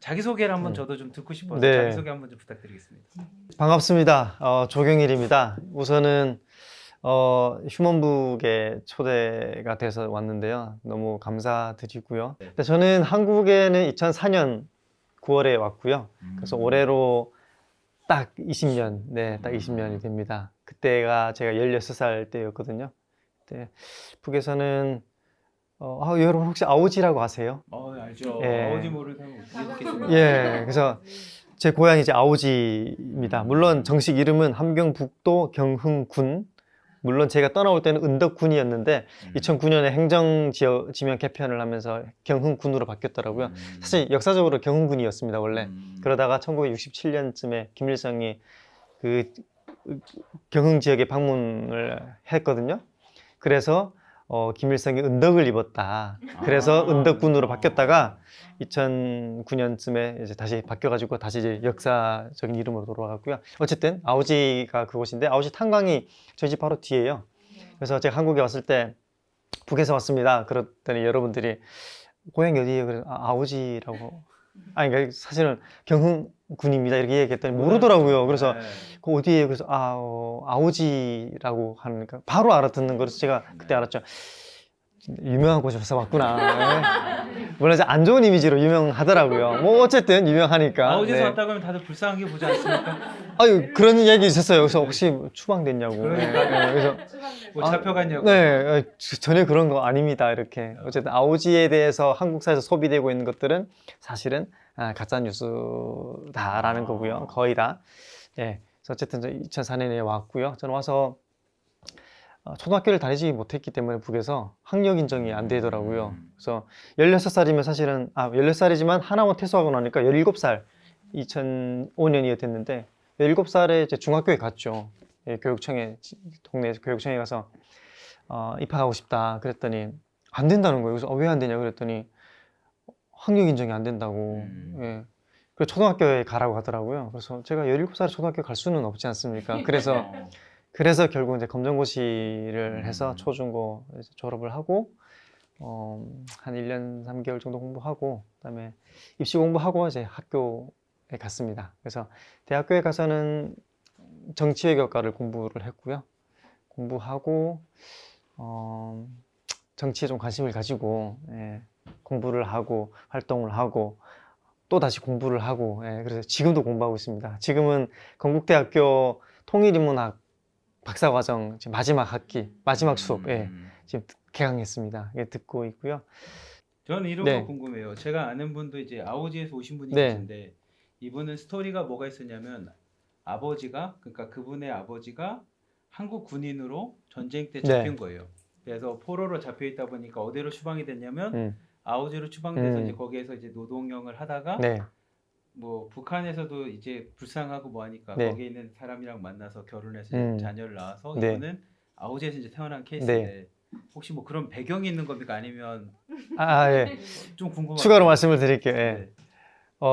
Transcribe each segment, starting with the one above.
자기소개를 한번 저도 좀 듣고 싶어서 네. 자기소개 한번 좀 부탁드리겠습니다. 반갑습니다. 조경일입니다. 우선은 휴먼북에 초대가 돼서 왔는데요. 너무 감사드리고요. 네. 근데 저는 한국에는 2004년 9월에 왔고요. 그래서 올해로 딱 20년, 네, 딱 20년이 됩니다. 그때가 제가 16살 때였거든요. 그때 북에서는 여러분 혹시 아오지라고 아세요? 알죠. 예. 아오지 모르는 사람 없겠습니다. 예, 그래서 제 고향이 이제 아오지입니다. 물론 정식 이름은 함경북도 경흥군. 물론 제가 떠나올 때는 은덕군이었는데 2009년에 행정지명 개편을 하면서 경흥군으로 바뀌었더라고요. 사실 역사적으로 경흥군이었습니다, 원래. 그러다가 1967년쯤에 김일성이 그 경흥 지역에 방문을 했거든요. 그래서 김일성이 은덕을 입었다. 그래서 은덕군으로 바뀌었다가 2009년쯤에 이제 다시 바뀌어가지고 다시 이제 역사적인 이름으로 돌아갔고요. 어쨌든 아오지가 그곳인데 아오지 탄광이 저희 집 바로 뒤에요. 그래서 제가 한국에 왔을 때 북에서 왔습니다. 그랬더니 여러분들이 고향이 어디예요? 그래서 아오지라고. 그러니까 사실은 경흥군입니다. 이렇게 얘기했더니 모르더라고요. 그래서 그 어디예요? 그래서 아오지라고 하니까 바로 알아듣는 거라서 제가 그때 알았죠. 유명한 곳에서 왔구나. 물론 이제 안 좋은 이미지로 유명하더라고요. 뭐 어쨌든 유명하니까. 아오지에서 네. 왔다 그러면 다들 불쌍하게 보지 않습니까? 아유 그런 얘기 있었어요. 그래서 혹시 추방됐냐고. 그러니까. 그래서 뭐 잡혀갔냐고. 네, 전혀 그런 거 아닙니다. 이렇게 어쨌든 아오지에 대해서 한국사에서 소비되고 있는 것들은 사실은 가짜 뉴스다라는 거고요. 거의 다. 예. 그래서 어쨌든 2004년에 왔고요. 저는 와서 초등학교를 다니지 못했기 때문에 북에서 학력 인정이 안 되더라고요. 그래서 16살이면 사실은 16살이지만 하나원 퇴소하고 나니까 17살 2005년이 됐는데 17살에 이제 중학교에 갔죠. 예, 교육청에 동네 교육청에 가서 입학하고 싶다 그랬더니 안 된다는 거예요. 그래서 왜 안 되냐 그랬더니 학력 인정이 안 된다고. 예. 그래서 초등학교에 가라고 하더라고요. 그래서 제가 17살에 초등학교 갈 수는 없지 않습니까? 그래서 결국 이제 검정고시를 해서 초중고 이제 졸업을 하고 한 1년 3개월 정도 공부하고 그다음에 입시 공부하고 이제 학교에 갔습니다. 그래서 대학교에 가서는 정치외교과를 공부를 했고요. 공부하고 정치에 좀 관심을 가지고 공부를 하고 활동을 하고 또 다시 공부를 하고 그래서 지금도 공부하고 있습니다. 지금은 건국대학교 통일인문학 박사과정 지금 마지막 학기 마지막 수업 지금 개강했습니다. 듣고 있고요. 저는 이런 네. 거 궁금해요. 제가 아는 분도 이제 아오지에서 오신 분이 네. 계신데 이분은 스토리가 뭐가 있었냐면 그러니까 그분의 아버지가 한국 군인으로 전쟁 때 잡힌 거예요. 그래서 포로로 잡혀 있다 보니까 어디로 추방이 됐냐면 아오지로 추방돼서 이제 거기에서 이제 노동영을 하다가 뭐 북한에서도 이제 불쌍하고 뭐 하니까 거기에 있는 사람이랑 만나서 결혼해서 이제 자녀를 낳아서 이분은 아오지에서 이제 태어난 케이스인데 혹시 뭐 그런 배경이 있는 겁니까? 아니면 예. 좀 궁금해요. 추가로 말씀을 드릴게요. 네.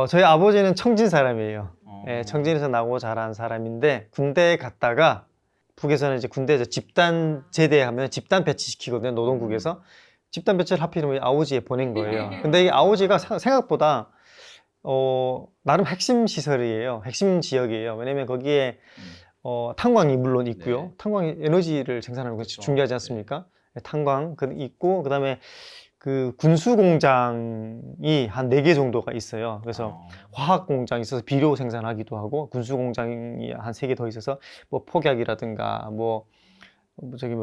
저희 아버지는 청진 사람이에요. 청진에서 나고 자란 사람인데 군대에 갔다가 북에서는 이제 군대에서 집단 제대하면 집단 배치시키거든요. 노동국에서 집단 배치를 하필이면 아오지에 보낸 거예요. 근데 이 아오지가 생각보다 나름 핵심 시설이에요. 핵심 지역이에요. 왜냐면 거기에 탄광이 물론 있고요. 탄광이 에너지를 생산하는 것이 중요하지 않습니까? 탄광 있고 그다음에 그 군수 공장이 한 4개 정도가 있어요. 그래서 화학 공장이 있어서 비료 생산하기도 하고 군수 공장이 한 3개 더 있어서 뭐 폭약이라든가 뭐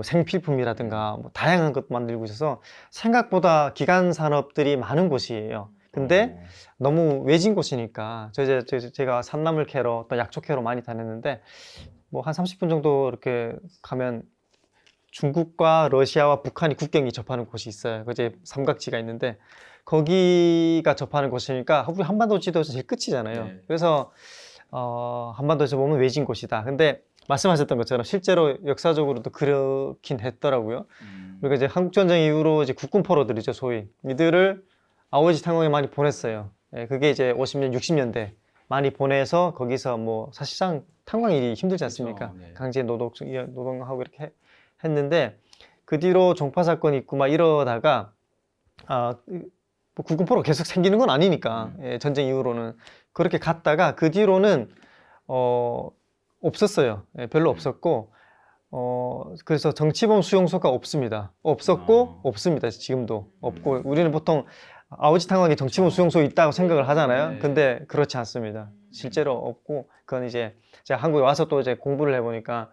생필품이라든가 뭐 다양한 것 만들고 있어서 생각보다 기간 산업들이 많은 곳이에요. 근데 너무 외진 곳이니까 제가 산나물 캐러 또 약초 캐러 많이 다녔는데 뭐 한 30분 정도 이렇게 가면 중국과 러시아와 북한이 국경이 접하는 곳이 있어요. 이제 삼각지가 있는데 거기가 접하는 곳이니까 우리 한반도 지도에서 제일 끝이잖아요. 그래서 한반도에서 보면 외진 곳이다. 근데 말씀하셨던 것처럼 실제로 역사적으로도 그렇긴 했더라고요. 우리가 이제 한국전쟁 이후로 이제 국군 포로들이죠, 소위 이들을 아오지 탄광에 많이 보냈어요. 그게 이제 50년, 60년대 많이 보내서 거기서 뭐 사실상 탄광이 힘들지 않습니까? 강제 노동하고 이렇게 했는데 그 뒤로 종파 사건이 있고 막 이러다가 뭐 국군포로가 계속 생기는 건 아니니까 예, 전쟁 이후로는 그렇게 갔다가 그 뒤로는 없었어요. 예, 별로 없었고 그래서 정치범 수용소가 없습니다. 없었고 없습니다. 지금도 없고 우리는 보통 아오지 탄광에 정치범 수용소 있다고 생각을 하잖아요. 네. 근데 그렇지 않습니다. 실제로 없고 그건 이제 제가 한국에 와서 또 이제 공부를 해보니까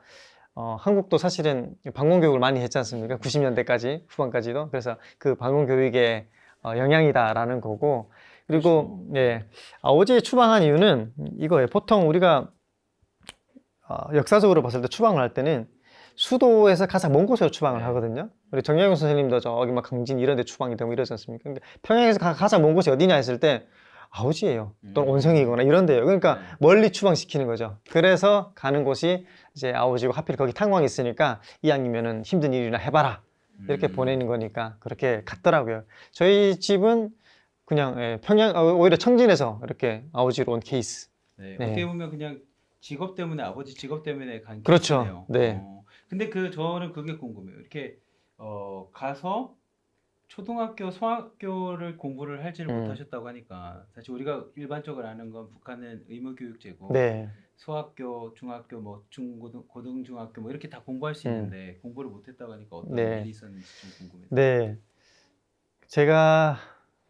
한국도 사실은 방공 교육을 많이 했지 않습니까? 90년대까지 후반까지도 그래서 그 방공 교육의 영향이다라는 거고 그리고 예 아오지에 추방한 이유는 이거예요. 보통 우리가 역사적으로 봤을 때 추방을 할 때는 수도에서 가장 먼 곳으로 추방을 네. 하거든요. 우리 정약용 선생님도 저기 막 강진 이런 데 추방이 되고 이러지 않습니까? 근데 평양에서 가장 먼 곳이 어디냐 했을 때 아오지예요. 또는 온성이거나 이런 데요. 그러니까 네. 멀리 추방시키는 거죠. 그래서 가는 곳이 이제 아오지고 하필 거기 탄광이 있으니까 이왕이면은 힘든 일이나 해봐라. 이렇게 보내는 거니까 그렇게 갔더라고요. 저희 집은 그냥 예, 평양 오히려 청진에서 이렇게 아오지로 온 케이스. 네. 네. 어떻게 보면 그냥 직업 때문에 아버지 직업 때문에 간 그렇죠. 케이스네요. 네. 근데 저는 그게 궁금해요. 이렇게 가서 초등학교, 중학교를 공부를 하지를 못하셨다고 하니까 사실 우리가 일반적으로 아는 건 북한은 의무교육제고 네. 소학교, 중학교, 뭐 고등, 중학교 뭐 이렇게 다 공부할 수 있는데 공부를 못했다고 하니까 어떤 네. 일이 있었는지 좀 궁금해요. 네. 제가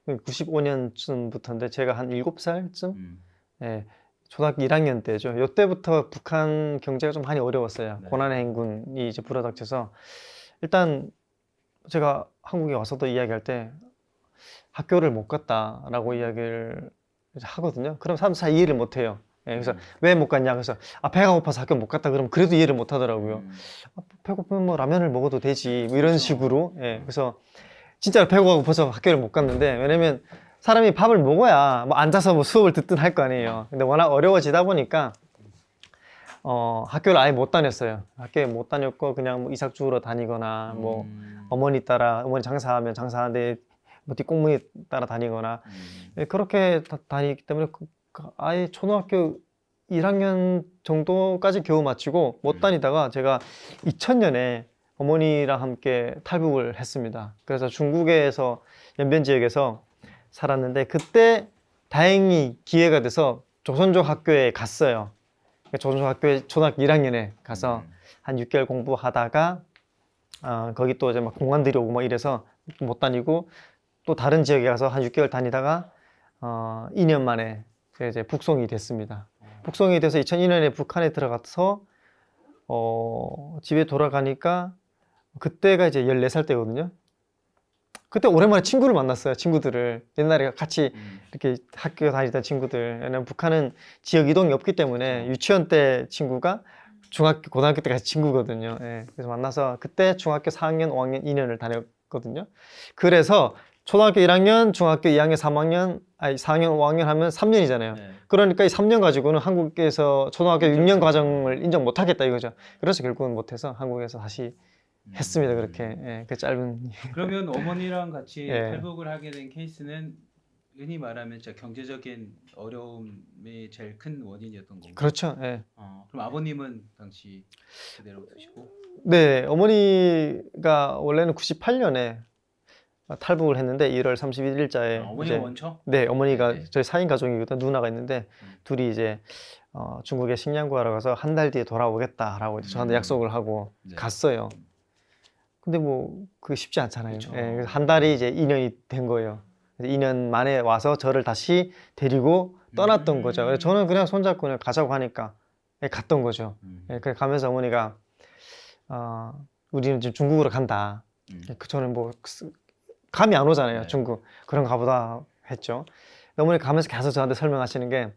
95년쯤부터인데 제가 한 7살쯤? 음. 예, 초등학교 1학년 때죠. 이때부터 북한 경제가 좀 많이 어려웠어요. 네. 고난의 행군이 이제 불어닥쳐서 일단 제가 한국에 와서도 이야기할 때 학교를 못 갔다라고 이야기를 이제 하거든요. 그럼 사람 잘 이해를 못 해요. 예, 그래서 왜 못 갔냐? 그래서 배가 고파서 학교 못 갔다 그러면 그래도 이해를 못 하더라고요. 배고프면 뭐 라면을 먹어도 되지 뭐 이런 그렇죠. 식으로. 예, 그래서 진짜 배고가 고파서 학교를 못 갔는데 왜냐면 사람이 밥을 먹어야 뭐 앉아서 뭐 수업을 듣든 할 거 아니에요. 근데 워낙 어려워지다 보니까 학교를 아예 못 다녔어요. 학교에 못 다녔고 그냥 뭐 이삭 주우러 다니거나 뭐 어머니 따라 어머니 장사하면 장사하는데 뭐 뒷공무니 따라 다니거나 예, 그렇게 다니기 때문에 아예 초등학교 1학년 정도까지 겨우 마치고 못 다니다가 제가 2000년에 어머니랑 함께 탈북을 했습니다. 그래서 중국에서 연변 지역에서 살았는데 그때 다행히 기회가 돼서 조선족 학교에 갔어요. 조선족 학교에 초등학교 1학년에 가서 한 6개월 공부하다가 거기 또 이제 막 공안들이 오고 막 이래서 못 다니고 또 다른 지역에 가서 한 6개월 다니다가 2년 만에 이제 북송이 됐습니다. 북송이 돼서 2002년에 북한에 들어가서 집에 돌아가니까 그때가 이제 14살 때거든요. 그때 오랜만에 친구를 만났어요. 친구들을 옛날에 같이 이렇게 학교 다니던 친구들. 왜냐면 북한은 지역 이동이 없기 때문에 유치원 때 친구가 중학교, 고등학교 때 같이 친구거든요. 예, 그래서 만나서 그때 중학교 4학년, 5학년, 2년을 다녔거든요. 그래서 초등학교 1학년, 중학교 2학년, 3학년, 아니 4학년, 5학년 하면 3년이잖아요. 네. 그러니까 이 3년 가지고는 한국에서 초등학교 6년 과정을 인정 못 하겠다 이거죠. 그래서 결국은 못해서 한국에서 다시 했습니다. 그렇게 예, 그 짧은 그러면 어머니랑 같이 예. 탈북을 하게 된 케이스는 흔히 말하면 진짜 경제적인 어려움이 제일 큰 원인이었던 건가요? 그렇죠. 예. 그럼 아버님은 당시 그대로 두시고 네, 어머니가 원래는 98년에 탈북을 했는데 1월 31일자에 어머니가 먼저? 네, 어머니가 네. 저희 4인 가족이거든. 누나가 있는데 둘이 이제 중국에 식량 구하러 가서 한 달 뒤에 돌아오겠다라고 이제 저한테 약속을 하고 네. 갔어요. 근데 뭐 그게 쉽지 않잖아요. 그쵸. 예, 그래서 한 달이 이제 2년이 된 거예요. 그래서 2년 만에 와서 저를 다시 데리고 떠났던 거죠. 그래서 저는 그냥 손잡고 그냥 가자고 하니까 예, 갔던 거죠. 예, 그래 가면서 어머니가 우리는 지금 중국으로 간다. 저는 뭐 감이 안 오잖아요. 네. 중국 그런가 보다 했죠. 어머니 가면서 계속 저한테 설명하시는 게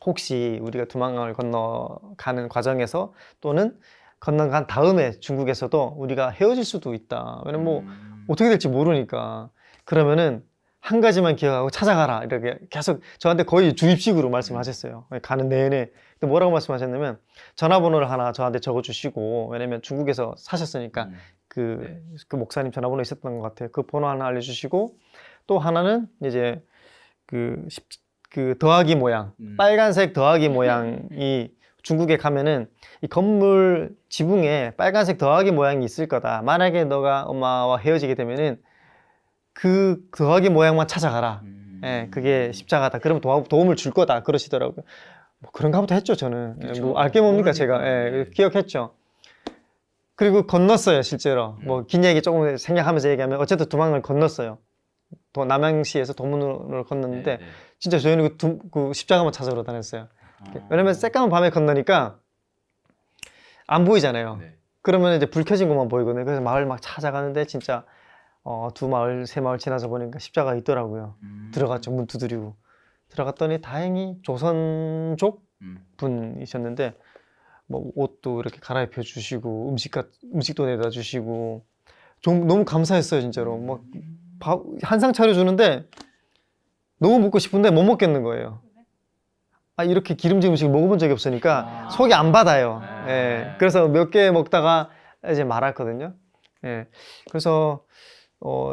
혹시 우리가 두만강을 건너가는 과정에서 또는 건너간 다음에 중국에서도 우리가 헤어질 수도 있다. 왜냐면 뭐 어떻게 될지 모르니까 그러면은 한 가지만 기억하고 찾아가라 이렇게 계속 저한테 거의 주입식으로 말씀하셨어요. 가는 내내. 근데 뭐라고 말씀하셨냐면 전화번호를 하나 저한테 적어주시고 왜냐면 중국에서 사셨으니까 그 목사님 전화번호 있었던 것 같아요. 그 번호 하나 알려주시고 또 하나는 이제 그 더하기 모양 빨간색 더하기 모양이 중국에 가면은 이 건물 지붕에 빨간색 더하기 모양이 있을 거다. 만약에 너가 엄마와 헤어지게 되면은 그 더하기 모양만 찾아가라. 예, 그게 십자가다. 그러면 도움을 줄 거다. 그러시더라고요. 뭐 그런가 보다 했죠, 저는. 예, 그쵸. 뭐 알게 뭡니까, 제가. 모르니까. 예, 기억했죠. 그리고 건넜어요, 실제로. 뭐 긴 얘기 조금 생략하면서 얘기하면 어쨌든 두망을 건넜어요. 남양시에서 도문을 건넜는데 네, 네. 진짜 저희는 그 십자가만 찾으러 다녔어요. 아. 왜냐면 새까만 밤에 건너니까 안 보이잖아요. 네. 그러면 이제 불 켜진 것만 보이거든요. 그래서 마을 막 찾아가는데 진짜 두 마을, 세 마을 지나서 보니까 십자가 있더라고요. 들어갔죠. 문 두드리고. 들어갔더니 다행히 조선족 분이셨는데 뭐 옷도 이렇게 갈아입혀 주시고 음식도 내다 주시고 좀 너무 감사했어요, 진짜로. 뭐 한상 차려주는데 너무 먹고 싶은데 못 먹겠는 거예요. 아, 이렇게 기름진 음식을 먹어본 적이 없으니까 속이 안 받아요. 예. 그래서 몇 개 먹다가 이제 말았거든요. 예. 그래서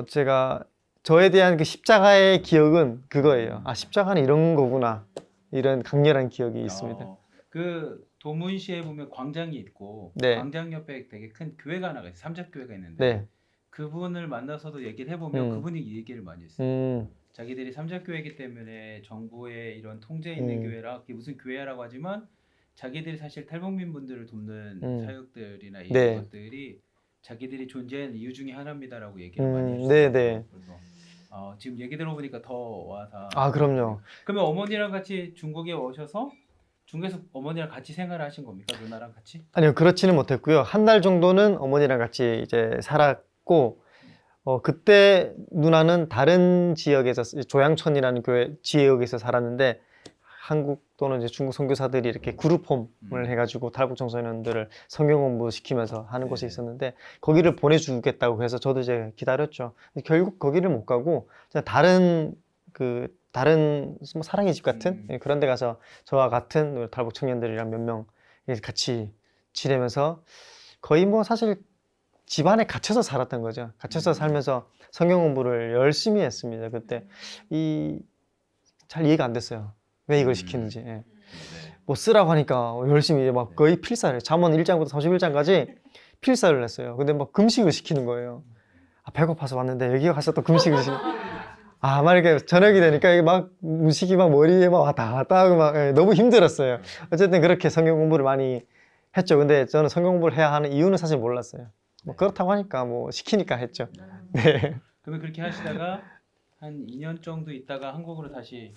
제가 저에 대한 그 십자가의 기억은 그거예요. 아, 십자가는 이런 거구나. 이런 강렬한 기억이 있습니다. 그 도문시에 보면 광장이 있고 네. 광장 옆에 되게 큰 교회가 하나가 있어요. 삼척교회가 있는데 네. 그분을 만나서도 얘기를 해보면 그분이 이 얘기를 많이 했어요. 자기들이 삼척교회이기 때문에 정부의 이런 통제에 있는 교회라 그게 무슨 교회라고 하지만 자기들이 사실 탈북민 분들을 돕는 사역들이나 이런 네. 것들이 자기들이 존재하는 이유 중에 하나입니다라고 얘기를 많이 해주셨어요. 네, 네. 그래서 지금 얘기 들어보니까 더 와서 아, 그럼요. 그러면 어머니랑 같이 중국에 오셔서 중국에서 어머니랑 같이 생활을 하신 겁니까? 누나랑 같이? 아니요, 그렇지는 못했고요. 한 달 정도는 어머니랑 같이 이제 살았고, 그때 누나는 다른 지역에서 조양천이라는 교회 지역에서 살았는데 한국 또는 이제 중국 선교사들이 이렇게 그룹홈을 해가지고 탈북 청소년들을 성경 공부 시키면서 하는 곳에 있었는데 거기를 보내주겠다고 해서 저도 이제 기다렸죠. 결국 거기를 못 가고 그냥 다른 뭐 사랑의 집 같은 그런 데 가서 저와 같은 탈북 청년들이랑 몇 명 같이 지내면서 거의 뭐 사실 집안에 갇혀서 살았던 거죠. 갇혀서 살면서 성경 공부를 열심히 했습니다. 그때 잘 이해가 안 됐어요. 왜 이걸 시키는지. 예. 뭐 쓰라고 하니까 열심히 막 거의 필사를 잠언 1장부터 31장까지 필사를 했어요. 근데 막 금식을 시키는 거예요. 아, 배고파서 왔는데 여기 가서 또 금식을 만약에 저녁이 되니까 이게 막 음식이 막 머리에 막 왔다 갔다 하고 막 너무 힘들었어요. 어쨌든 그렇게 성경 공부를 많이 했죠. 근데 저는 성경 공부를 해야 하는 이유는 사실 몰랐어요. 뭐 그렇다고 하니까 뭐 시키니까 했죠. 네. 그러면 그렇게 하시다가 한 2년 정도 있다가 한국으로 다시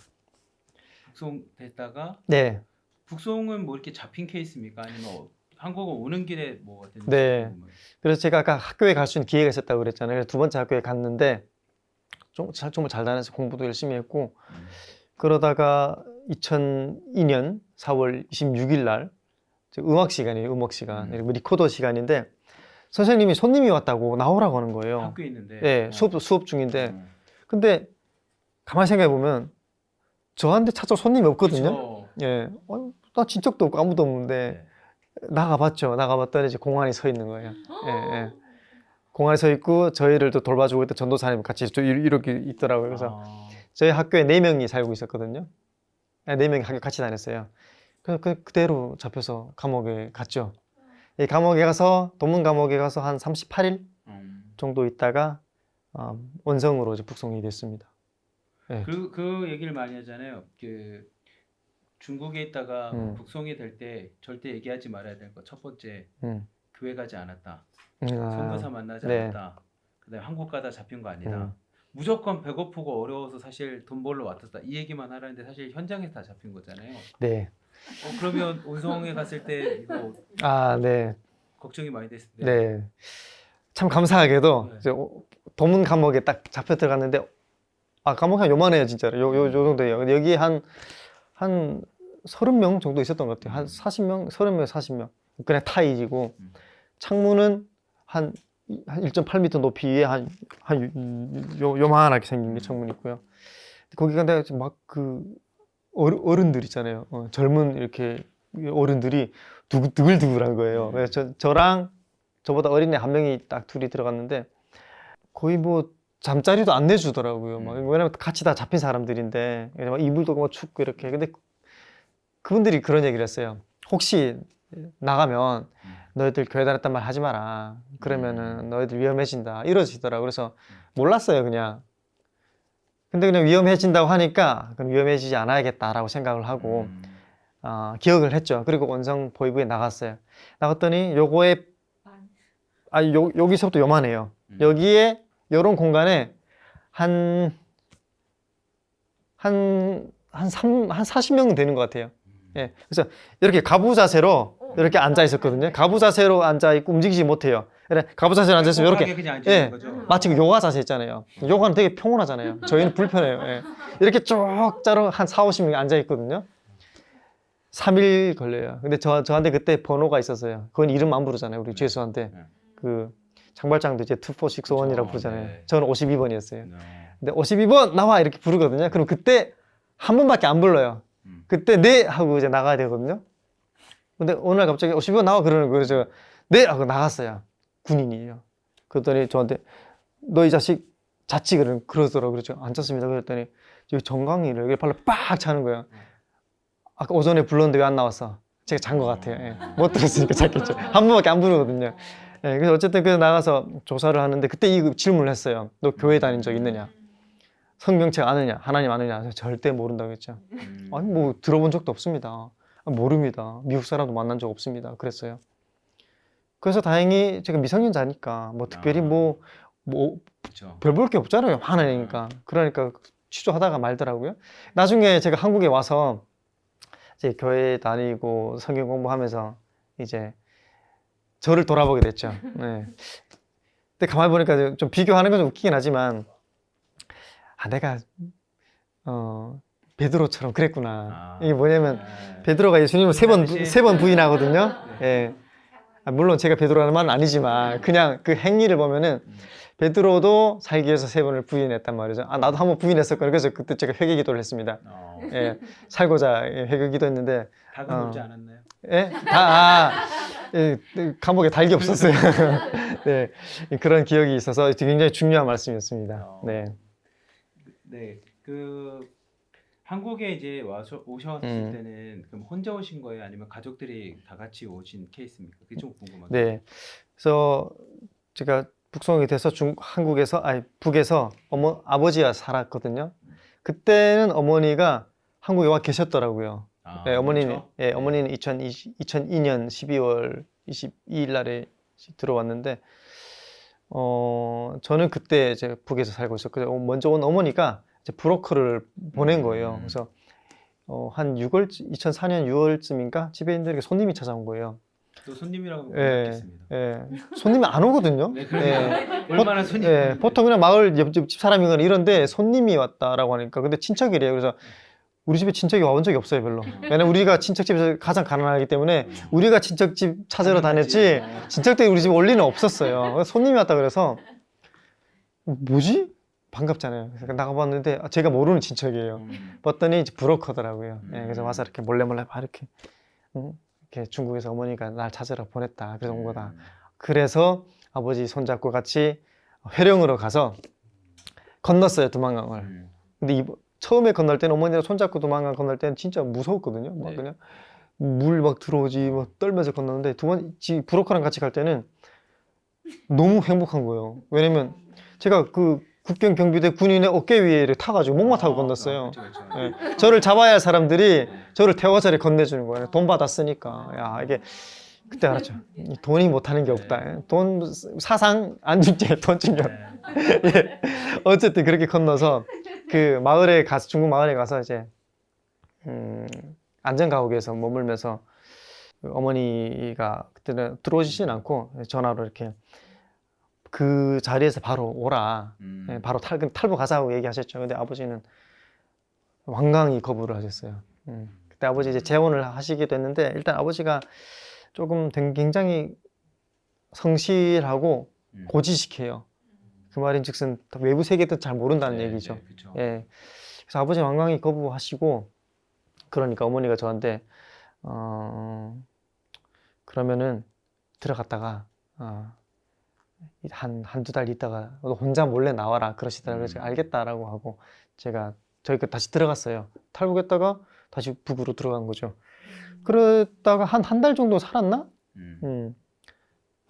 북송됐다가 네. 북송은 뭐 이렇게 잡힌 케이스입니까? 아니면 한국어 오는 길에 뭐 어땠는지? 네. 그래서 제가 아까 학교에 갈 수 있는 기회가 있었다고 그랬잖아요. 그래서 두 번째 학교에 갔는데 정말 잘 다녀서 공부도 열심히 했고 그러다가 2002년 4월 26일 날 음악 시간이에요. 음악 시간. 리코더 시간인데 선생님이 손님이 왔다고 나오라고 하는 거예요. 학교에 있는데. 네, 수업 중인데. 근데 가만히 생각해 보면 저한테 찾아올 손님이 없거든요. 그쵸. 예, 나 친척도 없고 아무도 없는데 나가봤죠. 나가봤더니 이제 공안이 서 있는 거예요. 예, 예. 공안이 서 있고 저희를 또 돌봐주고 있던 전도사님 같이 이렇게 있더라고요. 그래서 저희 학교에 4명이 살고 있었거든요. 4명이 학교 같이 다녔어요. 그래서 그대로 잡혀서 감옥에 갔죠. 이 감옥에 가서 도문 감옥에 가서 한 38일 정도 있다가 원성으로 이제 북송이 됐습니다. 네. 그 얘기를 많이 하잖아요. 그 중국에 있다가 북송이 될 때 절대 얘기하지 말아야 될 거. 첫 번째 교회 가지 않았다. 선교사 만나지 않았다. 그다음에 한국 가다 잡힌 거 아니다. 무조건 배고프고 어려워서 사실 돈 벌러 왔다. 이 얘기만 하라는데 사실 현장에서 다 잡힌 거잖아요. 네. 그러면 온성에 갔을 때 이거 네. 걱정이 많이 됐을 때. 네. 참 감사하게도 이제 도문 감옥에 딱 잡혀 들어갔는데 감옥이 요만해요, 진짜로. 요 정도예요. 근데 여기 한 30명 정도 있었던 것 같아요. 한 40명, 30명, 40명. 그냥 타이지고 창문은 한 1.8m 높이에 요만하게 생긴 게 창문 있고요. 거기 간데 막 어른들 있잖아요. 젊은 이렇게 어른들이 두글두글한 거예요. 그래서 저랑 저보다 어린애 한 명이 딱 둘이 들어갔는데 거의 뭐 잠자리도 안 내주더라고요. 왜냐면 같이 다 잡힌 사람들인데 막 이불도 막 춥고 이렇게. 근데 그분들이 그런 얘기를 했어요. 혹시 나가면 너희들 교회 다녔단 말 하지 마라. 그러면은 너희들 위험해진다. 이러시더라고요. 그래서 몰랐어요, 그냥. 근데 그냥 위험해진다고 하니까 그럼 위험해지지 않아야겠다라고 생각을 하고 기억을 했죠. 그리고 원성 보이부에 나갔어요. 나갔더니 요거에 여기서부터 요만해요. 여기에 요런 공간에 한 40명 되는 것 같아요. 예. 그래서 이렇게 가부 자세로 이렇게 앉아 있었거든요. 가부 자세로 앉아 있고 움직이지 못해요. 그래, 가부 자세로 앉아 있으면 이렇게 그냥 앉아 있는 거죠. 마치 그 요가 자세 있잖아요. 요가는 되게 평온하잖아요. 저희는 불편해요. 예. 이렇게 쭉 짜로 한 4, 50명이 앉아 있거든요. 3일 걸려요. 근데 저한테 그때 번호가 있었어요. 그건 이름 안 부르잖아요. 우리 죄수한테. 그 장발장도 이제 2461이라고 부르잖아요. 네. 저는 52번이었어요. 근데 52번 나와 이렇게 부르거든요. 그럼 그때 한 번밖에 안 불러요. 그때 네 하고 이제 나가야 되거든요. 근데 어느 날 갑자기 52번 나와 그러는 거예요. 제가 네 하고 나갔어요. 군인이에요. 그랬더니 저한테 너 이 자식 잤지 그러더라고요. 그렇죠. 안 잤습니다. 그랬더니 여기 정강이를 여기 발로 빡 차는 거예요. 아까 오전에 불렀는데 왜 안 나왔어? 제가 잔 것 같아요. 예. 못 들었으니까 잤겠죠. 한 번밖에 안 부르거든요. 예, 그래서 어쨌든 그래서 나가서 조사를 하는데 그때 이 질문을 했어요. 너 교회 다닌 적 있느냐? 성경책 아느냐? 하나님 아느냐? 절대 모른다고 했죠. 아니 뭐 들어본 적도 없습니다. 모릅니다. 미국 사람도 만난 적 없습니다. 그랬어요. 그래서 다행히 제가 미성년자니까 뭐 특별히 뭐 별 볼 게 없잖아요. 하나니까. 그러니까 취조하다가 말더라고요. 나중에 제가 한국에 와서 이제 교회 다니고 성경 공부하면서 이제 저를 돌아보게 됐죠. 네. 근데 가만히 보니까 좀 비교하는 건 좀 웃기긴 하지만 내가 베드로처럼 그랬구나. 이게 뭐냐면 베드로가 예수님을 세 번 부인하거든요. 예. 물론 제가 베드로라는 말은 아니지만 그냥 그 행위를 보면은 베드로도 살기 위해서 3번을 부인했단 말이죠. 나도 한번 부인했었거든요. 그래서 그때 제가 회개 기도를 했습니다. 예, 살고자 회개 기도했는데 닭은 울지 않았나요? 예? 예, 감옥에 닭이 없었어요. 네, 그런 기억이 있어서 굉장히 중요한 말씀이었습니다. 네. 네, 그 한국에 이제 오셨을 때는 그럼 혼자 오신 거예요? 아니면 가족들이 다 같이 오신 케이스입니까? 그게 좀 궁금합니다. 네, 그래서 제가 북송이 돼서 북에서 아버지와 살았거든요. 그때는 어머니가 한국에 와 계셨더라고요. 네, 어머니는 2002년 12월 22일 날에 들어왔는데 저는 그때 이제 북에서 살고 있었거든요. 먼저 온 어머니가 이제 브로커를 보낸 거예요. 그래서 한 2004년 6월쯤인가 집에 손님이 찾아온 거예요. 또 손님이라고 생각했습니다. 예, 손님이 안 오거든요. 네, 얼마나 손님? 보통 그냥 마을 옆집 사람이거나 이런데 손님이 왔다라고 하니까 근데 친척이래요. 그래서 우리 집에 친척이 와본 적이 없어요, 별로. 왜냐면 우리가 친척집에서 가장 가난하기 때문에 우리가 친척집 찾으러 다녔지 친척들이 우리 집에 올 리는 없었어요. 손님이 왔다 그래서 뭐지? 반갑잖아요. 그래서 나가봤는데 제가 모르는 친척이에요. 봤더니 이제 브로커더라고요. 그래서 와서 이렇게 몰래 이렇게 이렇게 중국에서 어머니가 날 찾으러 보냈다. 그래서 온 거다. 그래서 아버지 손잡고 같이 회령으로 가서 건넜어요, 두만강을. 근데 처음에 건널 때는 어머니랑 손잡고 두만강 건널 때는 진짜 무서웠거든요. 막 그냥 물 막 들어오지 막 떨면서 건너는데 브로커랑 같이 갈 때는 너무 행복한 거예요. 왜냐면 제가 그 국경 경비대 군인의 어깨 위에 타가지고 목마 타고 건넜어요. 네. 저를 잡아야 할 사람들이 저를 태워서 건네주는 거예요. 돈 받았으니까. 야, 이게 그때 알았죠. 돈이 못하는 게 없다. 돈 사상 안 줄게 돈 챙겨. 예. 어쨌든 그렇게 건너서 그 마을에 가서 중국 마을에 가서 이제 안전가옥에서 머물면서 어머니가 그때는 들어오시진 않고 전화로 이렇게 그 자리에서 바로 오라. 바로 탈북 가자고 얘기하셨죠. 근데 아버지는 완강히 거부를 하셨어요. 그때 아버지 이제 재혼을 하시게 됐는데 일단 아버지가 조금 굉장히 성실하고 고지식해요. 그 말인즉슨 외부 세계도 잘 모른다는 얘기죠. 예. 그래서 아버지 완강히 거부하시고 그러니까 어머니가 저한테 그러면은 들어갔다가 한두 달 있다가 너 혼자 몰래 나와라 그러시더라고요. 제가 알겠다라고 하고 저희가 다시 들어갔어요. 탈북했다가 다시 북으로 들어간 거죠. 그러다가 한 달 정도 살았나?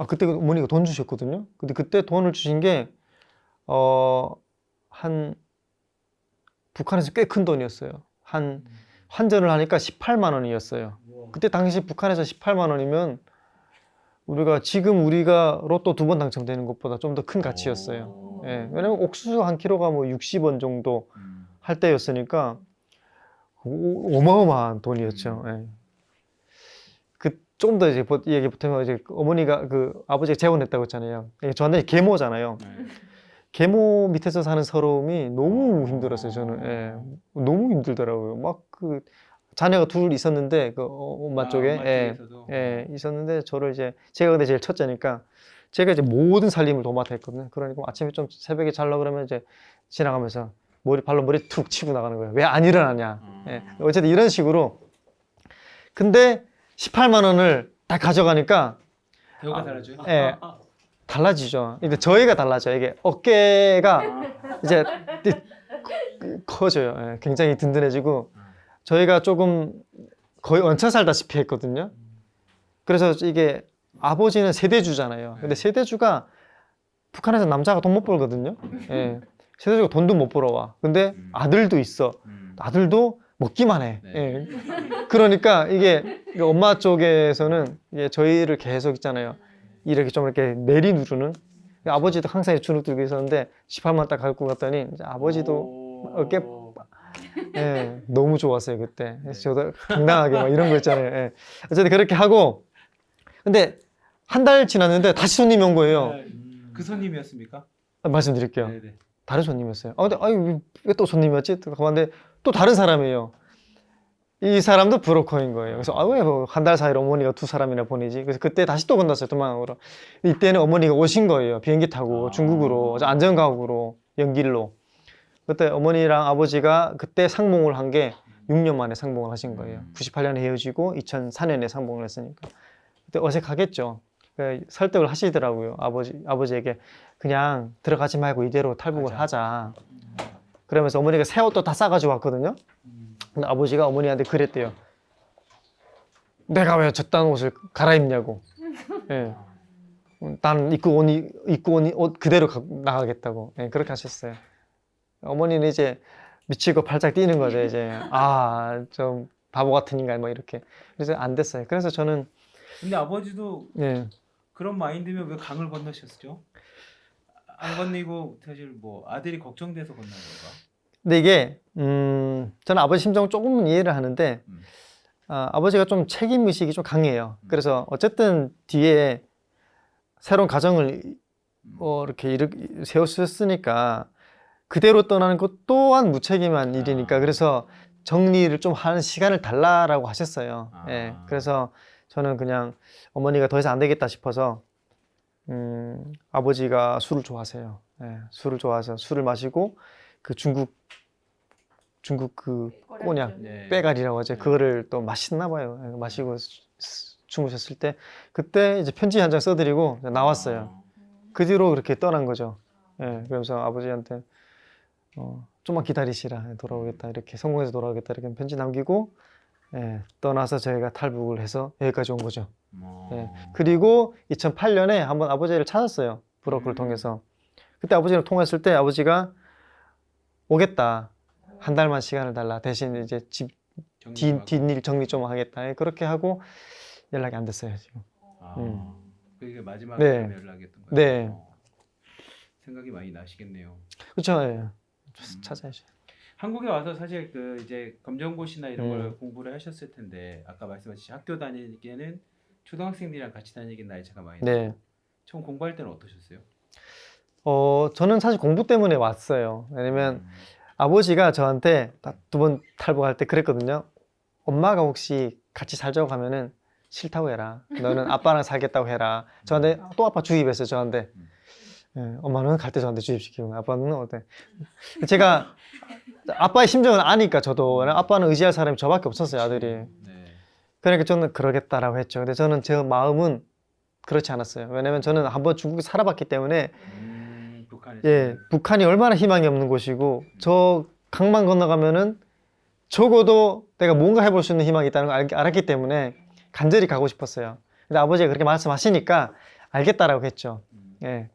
그때 어머니가 돈 주셨거든요. 근데 그때 돈을 주신 게 한 북한에서 꽤 큰 돈이었어요. 한 환전을 하니까 18만 원이었어요. 그때 당시 북한에서 18만 원이면 우리가 로또 2번 당첨되는 것보다 좀 더 큰 가치였어요. 예, 왜냐면 옥수수 한 킬로가 뭐 60원 정도 할 때였으니까 어마어마한 돈이었죠. 예. 좀 더 이제 얘기 보태면 이제 어머니가 아버지가 재혼했다고 했잖아요. 이게 저한테 계모잖아요. 계모 밑에서 사는 서러움이 너무 힘들었어요. 저는 예, 너무 힘들더라고요. 막 자녀가 둘 있었는데 엄마 쪽에 엄마 예, 쪽에서도? 예, 있었는데 제가 근데 제일 첫째니까 제가 이제 모든 살림을 도맡아 했거든요. 그러니까 아침에 좀 새벽에 자려고 그러면 이제 지나가면서 발로 머리 툭 치고 나가는 거예요. 왜 안 일어나냐. 예, 어쨌든 이런 식으로. 근데 18만 원을 다 가져가니까 대우가 달라져요? 예, 달라지죠. 근데 저희가 달라져요. 이게 어깨가 이제 커져요. 예, 굉장히 든든해지고 저희가 조금 거의 얹혀 살다시피 했거든요. 그래서 이게 아버지는 세대주잖아요. 근데 세대주가 북한에서 남자가 돈 못 벌거든요. 예, 세대주가 돈도 못 벌어와. 근데 아들도 있어. 아들도 먹기만 해. 네. 예. 그러니까 이게 엄마 쪽에서는 이게 저희를 계속 있잖아요. 이렇게 내리누르는. 아버지도 항상 주눅 들고 있었는데 18만 딱 갖고 갔더니 이제 아버지도 어깨 예, 너무 좋았어요 그때. 그래서 저도 당당하게 막 이런 거 있잖아요. 예. 어쨌든 그렇게 하고 근데 한 달 지났는데 다시 손님이 온 거예요. 그 손님이었습니까? 말씀드릴게요. 네네. 다른 손님이었어요. 근데 왜 또 손님이었지? 가봤는데 또 다른 사람이에요. 이 사람도 브로커인 거예요. 그래서 왜 한 달 사이로 어머니가 2사람이나 보내지? 그래서 그때 다시 또 건넜어요. 도망으로. 이때는 어머니가 오신 거예요. 비행기 타고 중국으로 안전가옥으로 연길로. 그때 어머니랑 아버지가 그때 상봉을 한 게 6년 만에 상봉을 하신 거예요. 98년에 헤어지고 2004년에 상봉을 했으니까. 그때 어색하겠죠. 설득을 하시더라고요. 아버지에게 그냥 들어가지 말고 이대로 탈북을 하자. 그러면서 어머니가 새 옷도 다 싸가지고 왔거든요. 근데 아버지가 어머니한테 그랬대요. 내가 왜 저딴 옷을 갈아입냐고. 예. 난 입고 온 옷 그대로 나가겠다고. 예, 그렇게 하셨어요. 어머니는 이제 미치고 발작 뛰는 거죠. 이제 좀 바보 같은 인간 뭐 이렇게. 그래서 안 됐어요. 그래서 저는 근데 아버지도 예. 그런 마인드면 왜 강을 건너셨죠? 안 건너고 사실 뭐 아들이 걱정돼서 건넌 건가? 근데 이게 저는 아버지 심정을 조금은 이해를 하는데 아버지가 좀 책임 의식이 좀 강해요. 그래서 어쨌든 뒤에 새로운 가정을 이렇게 세우셨으니까 그대로 떠나는 것 또한 무책임한 일이니까 그래서 정리를 좀 하는 시간을 달라라고 하셨어요. 예, 그래서 저는 그냥 어머니가 더 이상 안 되겠다 싶어서 아버지가 술을 좋아하세요. 예, 술을 좋아해서 술을 마시고 그 중국 그 꼬냑 네. 빼갈이라고 하죠. 그거를 또 맛있나 봐요. 예, 마시고 주무셨을 때 그때 이제 편지 한 장 써드리고 나왔어요. 그 뒤로 그렇게 떠난 거죠. 예, 그래서 아버지한테 좀만 기다리시라. 돌아오겠다. 이렇게 성공해서 돌아오겠다. 이렇게 편지 남기고 예, 떠나서 저희가 탈북을 해서 여기까지 온 거죠. 예, 그리고 2008년에 한번 아버지를 찾았어요. 브로커를 통해서. 그때 아버지랑 통화했을 때 아버지가 오겠다. 한 달만 시간을 달라. 대신 이제 집 뒷일 정리 좀 하겠다. 예, 그렇게 하고 연락이 안 됐어요. 지금. 그게 마지막 네. 연락했던 거예요. 네. 생각이 많이 나시겠네요. 그렇죠. 예. 찾아야죠. 한국에 와서 사실 이제 검정고시나 이런 걸 공부를 하셨을 텐데 아까 말씀하신 학교 다니기에는 초등학생들이랑 같이 다니기엔 나이 차가 많이 나요. 네. 처음 공부할 때는 어떠셨어요? 저는 사실 공부 때문에 왔어요. 왜냐면 아버지가 저한테 2번 탈북할 때 그랬거든요. 엄마가 혹시 같이 살자고 하면은 싫다고 해라. 너는 아빠랑 살겠다고 해라. 저한테 또 아빠 주입했어요. 저한테. 예, 엄마는 갈 때 저한테 주입시키고 아빠는 어때? 제가 아빠의 심정을 아니까 저도 아빠는 의지할 사람이 저밖에 없었어요. 아들이. 네. 그러니까 저는 그러겠다라고 했죠. 근데 저는 제 마음은 그렇지 않았어요. 왜냐면 저는 한번 중국에 살아봤기 때문에 북한에서. 예, 북한이 얼마나 희망이 없는 곳이고 저 강만 건너가면은 적어도 내가 뭔가 해볼 수 있는 희망이 있다는 걸 알았기 때문에 간절히 가고 싶었어요. 근데 아버지가 그렇게 말씀하시니까 알겠다라고 했죠. 예.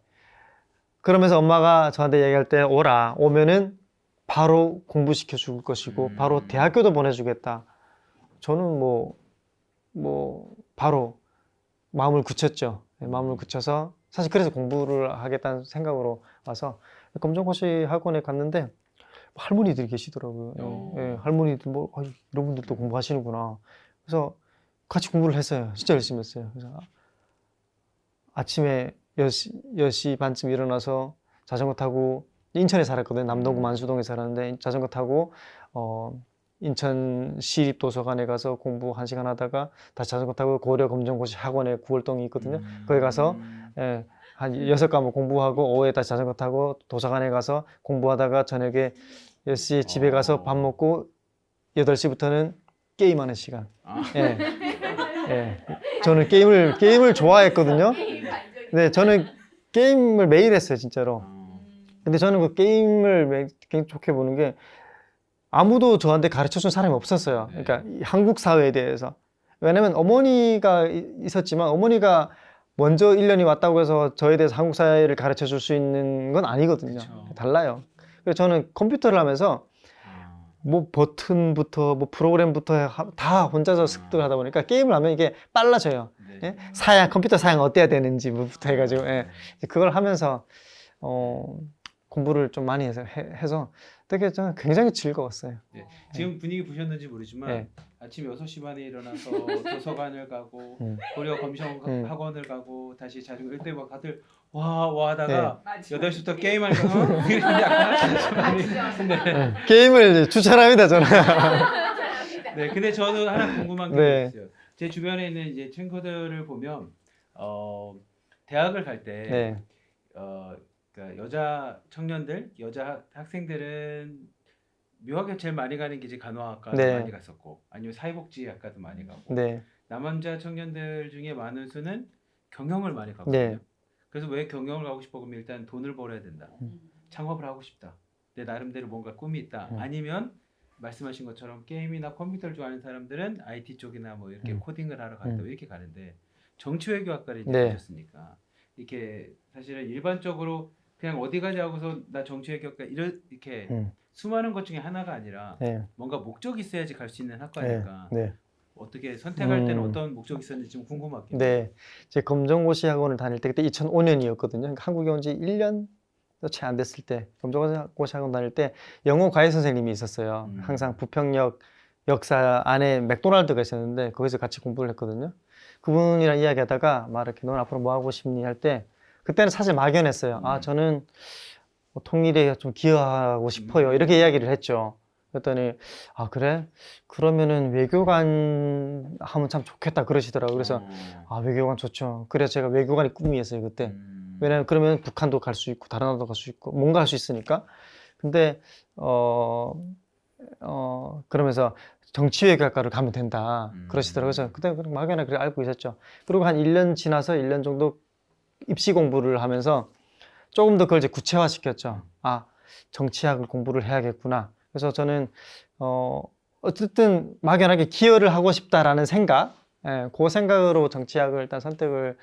그러면서 엄마가 저한테 얘기할 때 오라. 오면은 바로 공부시켜 줄 것이고 바로 대학교도 보내주겠다. 저는 바로 마음을 굳혔죠. 마음을 굳혀서 사실 그래서 공부를 하겠다는 생각으로 와서 검정고시 학원에 갔는데 할머니들이 계시더라고요. 할머니들 이런 분들도 공부하시는구나. 그래서 같이 공부를 했어요. 진짜 열심히 했어요. 그래서 아침에 10시 반쯤 일어나서 자전거 타고 인천에 살았거든요. 남동구 만수동에 살았는데 자전거 타고 인천 시립도서관에 가서 공부 1시간 하다가 다시 자전거 타고 고려 검정고시 학원에 구월동이 있거든요. 거기 가서 한 6과목 공부하고 오후에 다시 자전거 타고 도서관에 가서 공부하다가 저녁에 10시 집에 가서 밥 먹고 8시부터는 게임하는 시간. 저는 게임을 좋아했거든요. 네, 저는 게임을 매일 했어요, 진짜로. 근데 저는 그 게임을 굉장히 좋게 보는 게 아무도 저한테 가르쳐 준 사람이 없었어요. 그러니까 한국 사회에 대해서. 왜냐면 어머니가 있었지만 어머니가 먼저 1년이 왔다고 해서 저에 대해서 한국 사회를 가르쳐 줄 수 있는 건 아니거든요. 그쵸. 달라요. 그래서 저는 컴퓨터를 하면서 뭐 버튼부터 뭐 프로그램부터 다 혼자서 습득을 하다 보니까 게임을 하면 이게 빨라져요. 예? 컴퓨터 사양 어때야 되는지부터 해가지고 그걸 하면서 공부를 좀 많이 해서 되게 저는 굉장히 즐거웠어요. 지금 분위기 보셨는지 모르지만 아침 6시 반에 일어나서 도서관을 가고 고려 검정 학원을 가고 다시 자전거 이때 막 다들 와 하다가 8시부터 게임할 거 약간 게임을 추천합니다, 저는. 네, 근데 저는 하나 궁금한 게 있어요. 제 주변에 있는 이제 친구들을 보면 대학을 갈 때 그러니까 여자 청년들, 여자 학생들은 묘하게 제일 많이 가는 게 이제 간호학과도 많이 갔었고 아니면 사회복지학과도 많이 가고 남자 청년들 중에 많은 수는 경영을 많이 가거든요. 그래서 왜 경영을 가고 싶어? 그러면 일단 돈을 벌어야 된다. 창업을 하고 싶다. 내 나름대로 뭔가 꿈이 있다. 아니면 말씀하신 것처럼 게임이나 컴퓨터를 좋아하는 사람들은 IT 쪽이나 뭐 이렇게 코딩을 하러 간다. 이렇게 가는데 정치외교학과를 이제 가셨으니까 이렇게 사실은 일반적으로 그냥 어디 가지 하고서 나 정치외교학과 이렇게 수많은 것 중에 하나가 아니라 뭔가 목적이 있어야지 갈 수 있는 학과니까 어떻게 선택할 때는 어떤 목적이 있었는지 좀 궁금하겠네요. 네, 제 검정고시 학원을 다닐 때 그때 2005년이었거든요. 그러니까 한국에 온 지 1년도 채 안 됐을 때 검정고시 학원 다닐 때 영어 과외 선생님이 있었어요. 항상 부평역 역사 안에 맥도날드가 있었는데 거기서 같이 공부를 했거든요. 그분이랑 이야기하다가 막 이렇게 넌 앞으로 뭐 하고 싶니 할 때 그때는 사실 막연했어요. 저는 뭐 통일에 좀 기여하고 싶어요. 이렇게 이야기를 했죠. 그랬더니 그래? 그러면은 외교관 하면 참 좋겠다 그러시더라고요. 그래서 외교관 좋죠. 그래서 제가 외교관이 꿈이었어요 그때. 왜냐면 그러면 북한도 갈 수 있고 다른 나라도 갈 수 있고 뭔가 할 수 있으니까. 근데 그러면서 정치외교학과를 가면 된다 그러시더라고요. 그래서 그때 막연하게 그래 알고 있었죠. 그리고 한 1년 지나서 1년 정도 입시 공부를 하면서 조금 더 그걸 이제 구체화 시켰죠. 정치학을 공부를 해야겠구나. 그래서 저는 어쨌든 막연하게 기여를 하고 싶다라는 생각, 그 생각으로 정치학을 일단 선택을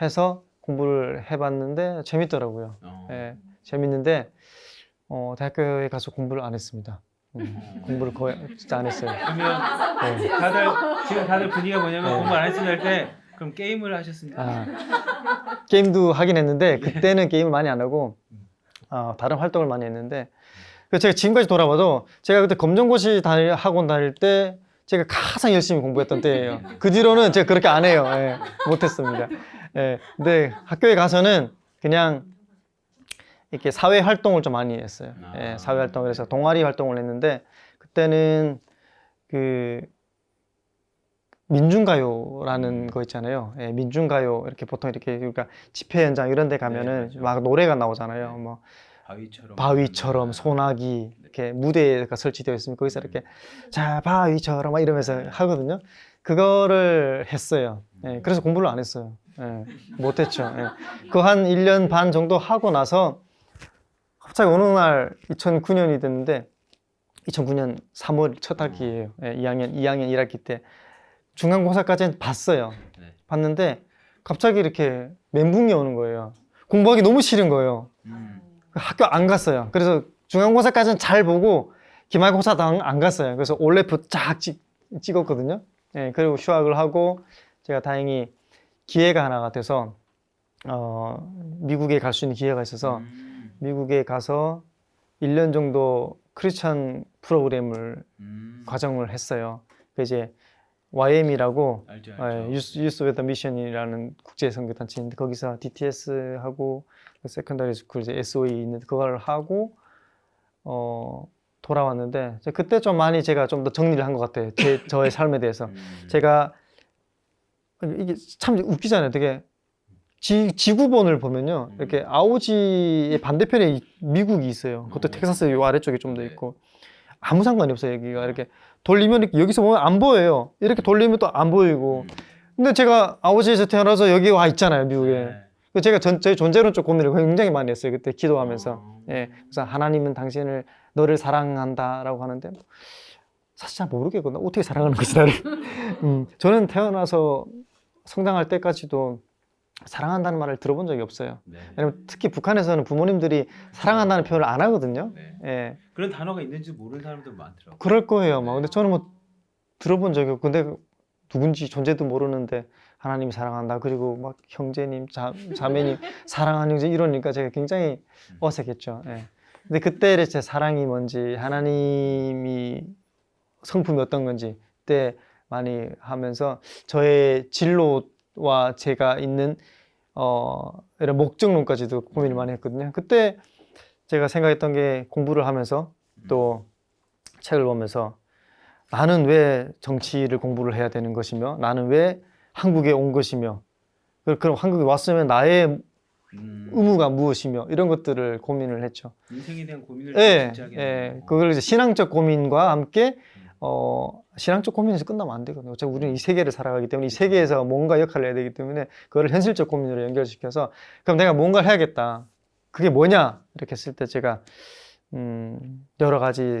해서 공부를 해봤는데 재밌더라고요. 재밌는데 대학교에 가서 공부를 안 했습니다. 공부를 거의 진짜 안 했어요. 그러면 지금 다들 분위기가 뭐냐면 공부 안 했으면 할 때 그럼 게임을 하셨습니까? 게임도 하긴 했는데 그때는 게임을 많이 안 하고 다른 활동을 많이 했는데 제가 지금까지 돌아봐도 제가 그때 검정고시 학원 다닐 때 제가 가장 열심히 공부했던 때예요. 그 뒤로는 제가 그렇게 안 해요. 못했습니다. 근데 학교에 가서는 그냥 이렇게 사회 활동을 좀 많이 했어요. 사회 활동 그래서 동아리 활동을 했는데 그때는 그 민중가요라는 거 있잖아요. 민중가요 이렇게 보통 이렇게 그러니까 집회 현장 이런 데 가면은 막 노래가 나오잖아요. 뭐 바위처럼 소나기 이렇게 무대가 설치되어 있으면 거기서 이렇게 자 바위처럼 막 이러면서 하거든요. 그거를 했어요. 그래서 공부를 안 했어요. 못했죠. 그 한 1년 반 정도 하고 나서 갑자기 어느 날 2009년이 됐는데 2009년 3월 첫 학기예요. 2학년 1학기 때 중간고사까지는 봤어요. 봤는데 갑자기 이렇게 멘붕이 오는 거예요. 공부하기 너무 싫은 거예요. 학교 안 갔어요. 그래서 중간고사까지는 잘 보고 기말고사도 안 갔어요. 그래서 올레프 쫙 찍었거든요. 예, 그리고 휴학을 하고 제가 다행히 기회가 하나가 돼서 미국에 갈 수 있는 기회가 있어서 미국에 가서 1년 정도 크리스천 프로그램을 과정을 했어요. 그 이제 YM이라고 알죠. 유스 웨더 미션이라는 국제 선교 단체인데 거기서 DTS 하고 세컨더리 스쿨 이제 SOE 있는데 그걸 하고 돌아왔는데 그때 좀 많이 제가 좀 더 정리를 한 것 같아요. 저의 삶에 대해서. 제가 이게 참 웃기잖아요. 되게 지구본을 보면요. 이렇게 아오지의 반대편에 미국이 있어요. 그것도 텍사스 요 아래쪽에 좀 더 있고. 아무 상관이 없어요. 여기가 이렇게 돌리면 이렇게 여기서 보면 안 보여요. 이렇게 돌리면 또 안 보이고. 근데 제가 아오지에서 태어나서 여기 와 있잖아요. 미국에. 제가 제 존재론적 고민을 굉장히 많이 했어요. 그때 기도하면서. 예. 그래서 하나님은 당신을 너를 사랑한다라고 하는데 사실 잘 모르겠거든요. 어떻게 사랑하는 거지 나를. 저는 태어나서 성장할 때까지도 사랑한다는 말을 들어본 적이 없어요. 왜냐면 특히 북한에서는 부모님들이 사랑한다는 표현을 안 하거든요. 예. 그런 단어가 있는지 모르는 사람도 많더라고요. 그럴 거예요. 근데 저는 뭐 들어본 적이 없고, 근데 누군지 존재도 모르는데 하나님이 사랑한다. 그리고 막 형제님, 자매님, 사랑하는 형제 이러니까 제가 굉장히 어색했죠. 예. 근데 그때 제 사랑이 뭔지, 하나님이 성품이 어떤 건지 그때 많이 하면서 저의 진로와 제가 있는 이런 목적론까지도 고민을 많이 했거든요. 그때 제가 생각했던 게 공부를 하면서 또 책을 보면서 나는 왜 정치를 공부를 해야 되는 것이며 나는 왜 한국에 온 것이며 그럼 한국에 왔으면 나의 의무가 무엇이며 이런 것들을 고민을 했죠. 인생에 대한 고민을 진짜 하게 예, 그걸 이제 신앙적 고민과 함께 신앙적 고민에서 끝나면 안 되거든요. 어차피 우리는 이 세계를 살아가기 때문에 이 세계에서 뭔가 역할을 해야 되기 때문에 그걸 현실적 고민으로 연결시켜서 그럼 내가 뭔가를 해야겠다. 그게 뭐냐? 이렇게 했을 때 제가 여러 가지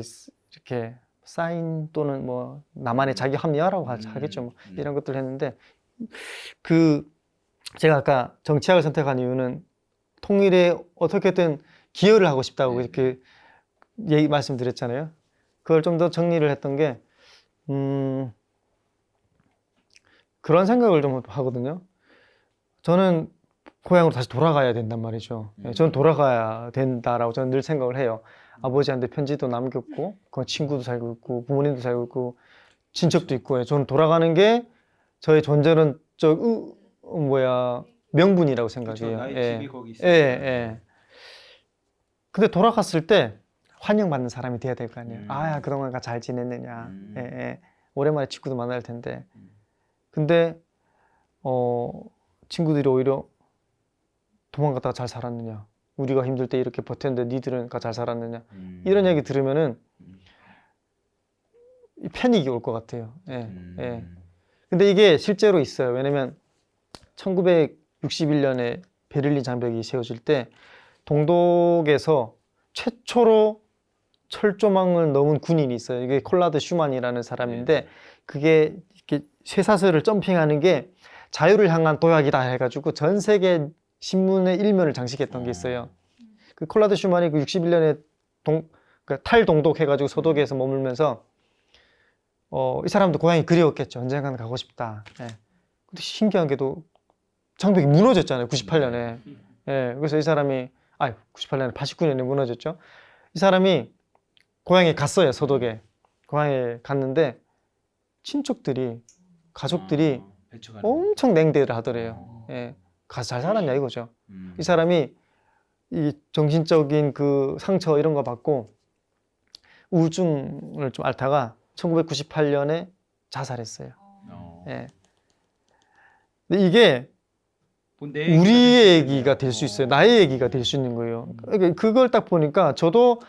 이렇게 사인 또는 뭐 나만의 자기 합리화라고 하겠죠. 뭐 이런 것들을 했는데 제가 아까 정치학을 선택한 이유는 통일에 어떻게든 기여를 하고 싶다고 이렇게 말씀드렸잖아요. 그걸 좀 더 정리를 했던 게 그런 생각을 좀 하거든요. 저는 고향으로 다시 돌아가야 된단 말이죠. 저는 돌아가야 된다라고 저는 늘 생각을 해요. 아버지한테 편지도 남겼고, 그 친구도 살고 있고, 부모님도 살고 있고, 친척도 있고, 저는 돌아가는 게 저의 존재론적 명분이라고 생각해요. 나의 집이 거기 있어요. 근데 돌아갔을 때 환영받는 사람이 돼야 될 거 아니에요. 아, 그동안 잘 지냈느냐. 오랜만에 친구도 만날 텐데. 근데 친구들이 오히려 도망갔다가 잘 살았느냐. 우리가 힘들 때 이렇게 버텼는데 니들은 잘 살았느냐. 이런 얘기 들으면은 패닉이 올 것 같아요. 근데 이게 실제로 있어요. 왜냐면 1961년에 베를린 장벽이 세워질 때 동독에서 최초로 철조망을 넘은 군인이 있어요. 이게 콜라드 슈만이라는 사람인데 그게 이렇게 쇠사슬을 점핑하는 게 자유를 향한 도약이다 해가지고 전 세계 신문의 일면을 장식했던 게 있어요. 그 콜라드 슈만이 그 61년에 탈동독 해가지고 소독에서 머물면서 이 사람도 고향이 그리웠겠죠. 언젠가는 가고 싶다. 근데 신기한 게도 장벽이 무너졌잖아요. 98년에. 그래서 이 사람이 98년에 89년에 무너졌죠. 이 사람이 고향에 갔어요. 소독에. 고향에 갔는데 친척들이 가족들이 엄청 냉대를 하더래요. 가서 잘 살았냐 이거죠. 이 사람이 이 정신적인 그 상처 이런 거 받고 우울증을 좀 앓다가 1998년에 자살했어요. 근데 이게 우리의 얘기가 될 수 있어요. 나의 얘기가 될 수 있는 거예요. 그러니까 그걸 딱 보니까 저도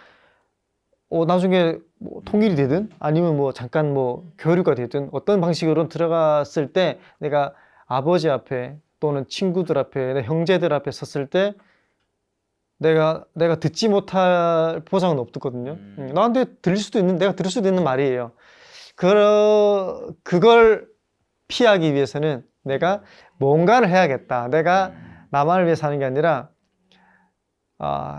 나중에 뭐 통일이 되든 아니면 뭐 잠깐 뭐 교류가 되든 어떤 방식으로 들어갔을 때 내가 아버지 앞에 또는 친구들 앞에 내 형제들 앞에 섰을 때 내가 듣지 못할 보장은 없거든요. 나한테 들릴 수도 있는 내가 들을 수도 있는 말이에요. 그걸 피하기 위해서는 내가 뭔가를 해야겠다. 내가 나만을 위해 사는 게 아니라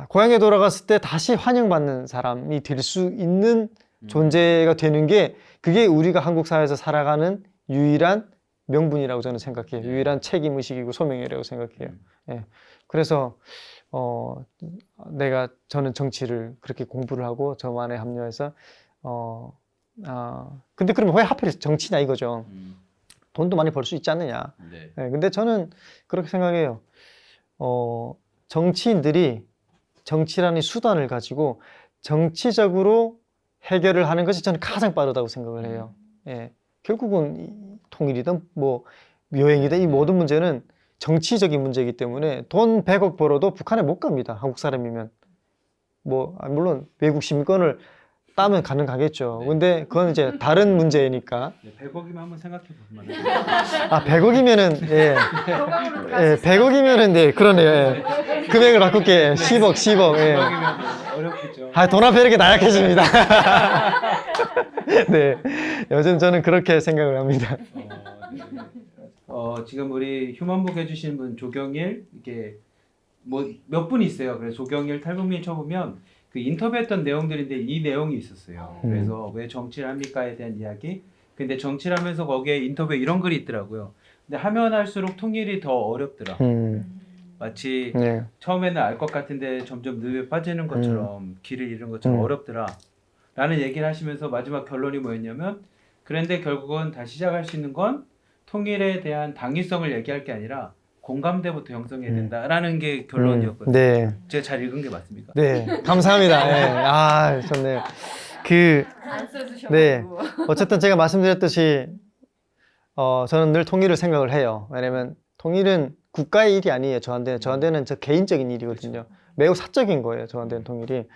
고향에 돌아갔을 때 다시 환영받는 사람이 될 수 있는 존재가 되는 게 그게 우리가 한국 사회에서 살아가는 유일한 명분이라고 저는 생각해요. 유일한 책임의식이고 소명이라고 생각해요. 예. 그래서 저는 정치를 그렇게 공부를 하고 저만에 합류해서 근데 그러면 왜 하필 정치냐 이거죠. 돈도 많이 벌 수 있지 않느냐. 네. 예, 근데 저는 그렇게 생각해요. 정치인들이 정치라는 수단을 가지고 정치적으로 해결을 하는 것이 저는 가장 빠르다고 생각을 해요. 예, 결국은 통일이든 뭐 여행이든 이 모든 문제는 정치적인 문제이기 때문에 돈 100억 벌어도 북한에 못 갑니다. 한국 사람이면. 물론 외국 시민권을 따면 가능하겠죠. 네. 근데 그건 이제 다른 문제니까. 네, 100억이면 한번 생각해 보면 100억이면은, 예. 예, 100억이면은, 네, 그러네요. 예. 금액을 바꿀게. 10억, 예. 100억이면 어렵겠죠. 돈 앞에 이렇게 나약해집니다. 네. 요즘 저는 그렇게 생각을 합니다. 네. 지금 우리 휴먼북 해주신 분 조경일 이게 뭐 몇 분 있어요. 그래서 조경일 탈북민 쳐보면 그 인터뷰했던 내용들인데 이 내용이 있었어요. 그래서 왜 정치를 합니까에 대한 이야기. 근데 정치를 하면서 거기에 인터뷰에 이런 글이 있더라고요. 근데 하면 할수록 통일이 더 어렵더라. 마치 네. 처음에는 알 것 같은데 점점 늪에 빠지는 것처럼 길을 잃은 것처럼 어렵더라. 라는 얘기를 하시면서 마지막 결론이 뭐였냐면 그런데 결국은 다시 시작할 수 있는 건 통일에 대한 당위성을 얘기할 게 아니라 공감대부터 형성해야 된다라는 게 결론이었거든요. 네. 제가 잘 읽은 게 맞습니까? 네. 감사합니다. 예. 좋네요. 안 써주셔가지고. 네. 어쨌든 제가 말씀드렸듯이 저는 늘 통일을 생각을 해요. 왜냐면 통일은 국가의 일이 아니에요. 저한테는 저 개인적인 일이거든요. 매우 사적인 거예요. 저한테는 통일이.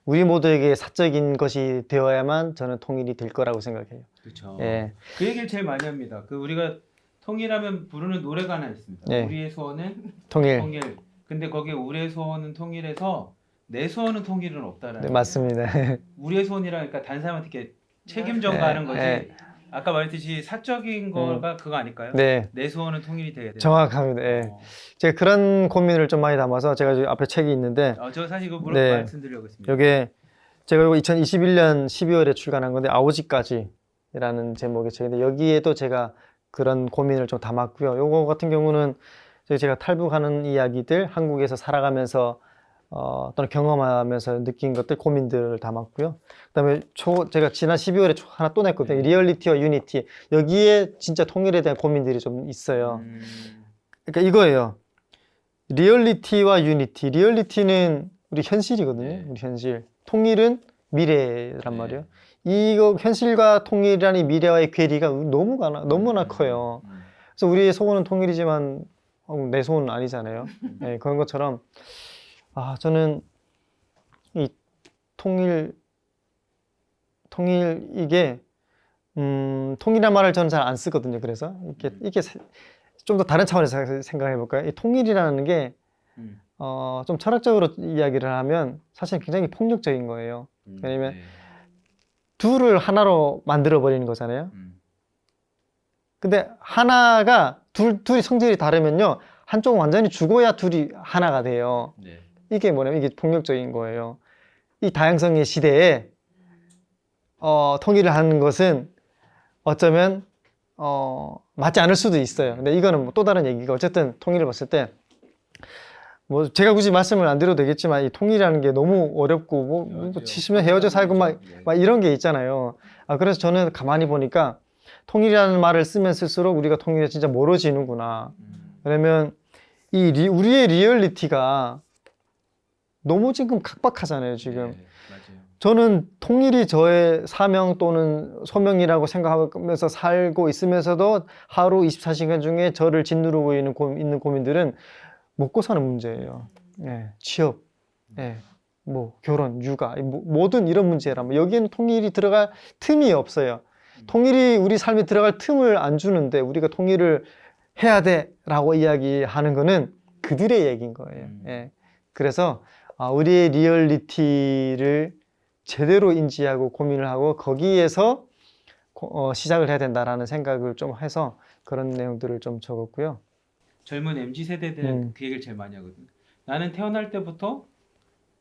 우리 모두에게 사적인 것이 되어야만 저는 통일이 될 거라고 생각해요. 그렇죠. 예. 그 얘기를 제일 많이 합니다. 그 우리가 통일하면 부르는 노래가 하나 있습니다. 네. 우리의 소원은 통일. 통일. 근데 거기에 우리의 소원은 통일에서 내 소원은 통일은 없다라는. 네, 맞습니다. 우리의 소원이라니까 다른 사람한테 이렇게 책임 전가하는 거지. 네. 아까 말했듯이 사적인 거가 그거 아닐까요? 네. 내 소원은 통일이 돼야 돼. 정확합니다. 예. 제가 그런 고민을 좀 많이 담아서 제가 지금 앞에 책이 있는데 저 사실 이거 네. 말씀드리려고 했습니다. 여기에 제가 이거 2021년 12월에 출간한 건데 아오지까지라는 제목의 책인데 여기에도 제가 그런 고민을 좀 담았고요. 요거 같은 경우는 제가 탈북하는 이야기들, 한국에서 살아가면서 또는 경험하면서 느낀 것들, 고민들을 담았고요. 그다음에 제가 지난 12월에 하나 또 냈거든요. 리얼리티와 유니티. 여기에 진짜 통일에 대한 고민들이 좀 있어요. 그러니까 이거예요. 리얼리티와 유니티. 리얼리티는 우리 현실이거든요. 네. 우리 현실. 통일은 미래란 네. 말이에요. 이거 현실과 통일이라는 미래와의 괴리가 너무나 커요. 그래서 우리의 소원은 통일이지만 내 소원은 아니잖아요. 네, 그런 것처럼 저는 이 통일 이게 통일이란 말을 저는 잘 안 쓰거든요. 그래서 이게 좀 더 다른 차원에서 생각해 볼까요? 이 통일이라는 게 좀 철학적으로 이야기를 하면 사실 굉장히 폭력적인 거예요. 왜냐면 네. 둘을 하나로 만들어 버리는 거잖아요. 근데 하나가 둘이 성질이 다르면요, 한쪽은 완전히 죽어야 둘이 하나가 돼요. 네. 이게 뭐냐면 이게 폭력적인 거예요. 이 다양성의 시대에 통일을 하는 것은 어쩌면 맞지 않을 수도 있어요. 근데 이거는 뭐 또 다른 얘기가, 어쨌든 통일을 봤을 때 뭐 제가 굳이 말씀을 안 드려도 되겠지만 이 통일이라는 게 너무 어렵고 뭐 70년 헤어져 살고 막 이런 게 있잖아요. 그래서 저는 가만히 보니까 통일이라는 말을 쓰면 쓸수록 우리가 통일에 진짜 멀어지는구나. 왜냐면 우리의 리얼리티가 너무 지금 각박하잖아요, 지금. 네, 맞아요. 저는 통일이 저의 사명 또는 소명이라고 생각하면서 살고 있으면서도 하루 24시간 중에 저를 짓누르고 있는 고민들은 먹고 사는 문제예요. 예, 취업, 예, 뭐 결혼, 육아, 모든 이런 문제라면 여기에는 통일이 들어갈 틈이 없어요. 통일이 우리 삶에 들어갈 틈을 안 주는데 우리가 통일을 해야 돼라고 이야기하는 거는 그들의 얘기인 거예요. 예. 그래서 우리의 리얼리티를 제대로 인지하고 고민을 하고 거기에서 시작을 해야 된다라는 생각을 좀 해서 그런 내용들을 좀 적었고요. 젊은 MZ 세대들은 그 얘기를 제일 많이 하거든요. 나는 태어날 때부터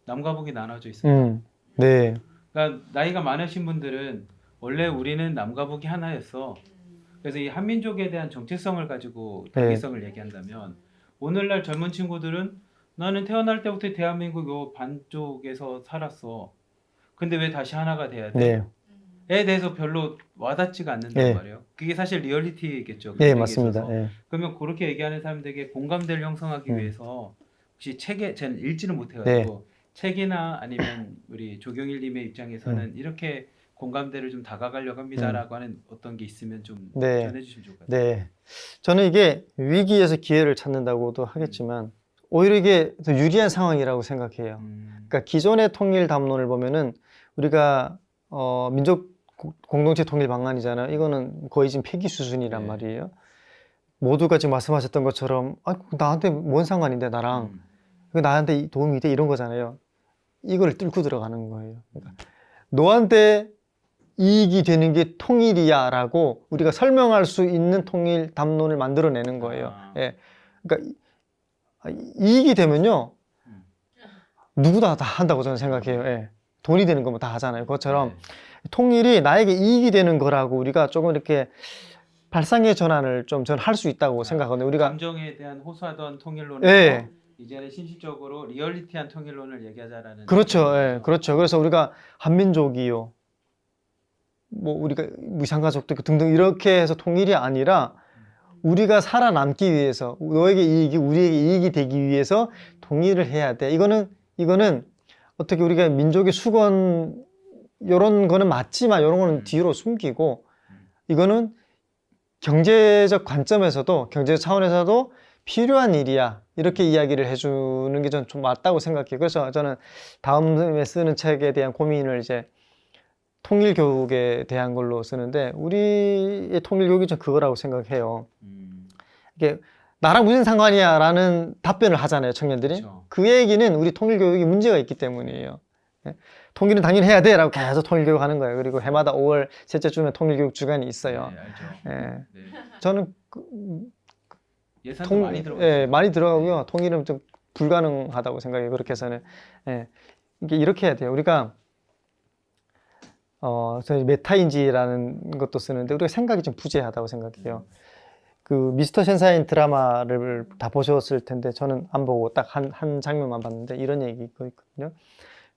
남과 북이 나눠져 있어요. 네. 그러니까 나이가 많으신 분들은 원래 우리는 남과 북이 하나였어. 그래서 이 한민족에 대한 정체성을 가지고 네. 단계성을 얘기한다면 오늘날 젊은 친구들은 나는 태어날 때부터 대한민국 요 반쪽에서 살았어. 근데 왜 다시 하나가 돼야 돼? 네. 에 대해서 별로 와닿지가 않는단 네. 말이에요. 그게 사실 리얼리티겠죠. 네, 그들에게 맞습니다. 있어서. 예. 그러면 그렇게 얘기하는 사람들에게 공감대를 형성하기 위해서 혹시 책에 저는 읽지는 네. 못해가지고 책이나 아니면 우리 조경일님의 입장에서는 이렇게 공감대를 좀 다가가려고 합니다라고 하는 어떤 게 있으면 좀 네. 전해주시면 좋을 것 같아요. 네. 저는 이게 위기에서 기회를 찾는다고도 하겠지만 오히려 이게 더 유리한 상황이라고 생각해요. 그러니까 기존의 통일 담론을 보면은 우리가 민족 공동체 통일 방안이잖아요. 이거는 거의 지금 폐기 수준이란 네. 말이에요. 모두가 지금 말씀하셨던 것처럼 나한테 뭔 상관인데 나랑 그 나한테 도움이 돼 이런 거잖아요. 이걸 뚫고 들어가는 거예요. 그러니까 너한테 이익이 되는 게 통일이야라고 우리가 설명할 수 있는 통일 담론을 만들어내는 거예요. 예. 그러니까 이익이 되면요 누구나 다 한다고 저는 생각해요. 예. 돈이 되는 거면 다 하잖아요. 그것처럼 네. 통일이 나에게 이익이 되는 거라고 우리가 조금 이렇게 발상의 전환을 좀 저는 할 수 있다고 생각하거든요. 우리가 감정에 대한 호소하던 통일론에서 예. 이제는 신실적으로 리얼리티한 통일론을 얘기하자라는. 그렇죠. 예. 그렇죠. 그래서 우리가 한민족이요. 뭐 우리가 무상가족도 있고 등등 이렇게 해서 통일이 아니라 우리가 살아남기 위해서 너에게 이익이 우리에게 이익이 되기 위해서 통일을 해야 돼. 이거는 어떻게 우리가 민족의 수건 이런 거는 맞지만 이런 거는 뒤로 숨기고 이거는 경제적 관점에서도 경제 차원에서도 필요한 일이야. 이렇게 이야기를 해주는 게 전 좀 맞다고 생각해요. 그래서 저는 다음에 쓰는 책에 대한 고민을 이제 통일교육에 대한 걸로 쓰는데 우리의 통일교육이 좀 그거라고 생각해요. 이게 나랑 무슨 상관이야 라는 답변을 하잖아요, 청년들이. 그렇죠. 그 얘기는 우리 통일교육이 문제가 있기 때문이에요. 예? 통일은 당연히 해야 돼 라고 계속 통일교육 하는 거예요. 그리고 해마다 5월 셋째 주면 통일교육 주간이 있어요. 네, 알죠. 예. 네. 저는 예산도 많이 들어가요. 예, 많이 들어가고요. 통일은 좀 불가능하다고 생각해요. 그렇게 해서는. 예. 이게 이렇게 해야 돼요. 우리가 저희 메타인지라는 것도 쓰는데 우리가 생각이 좀 부재하다고 생각해요. 그 미스터 션샤인 드라마를 다 보셨을 텐데 저는 안 보고 딱 한 장면만 봤는데 이런 얘기 있거든요.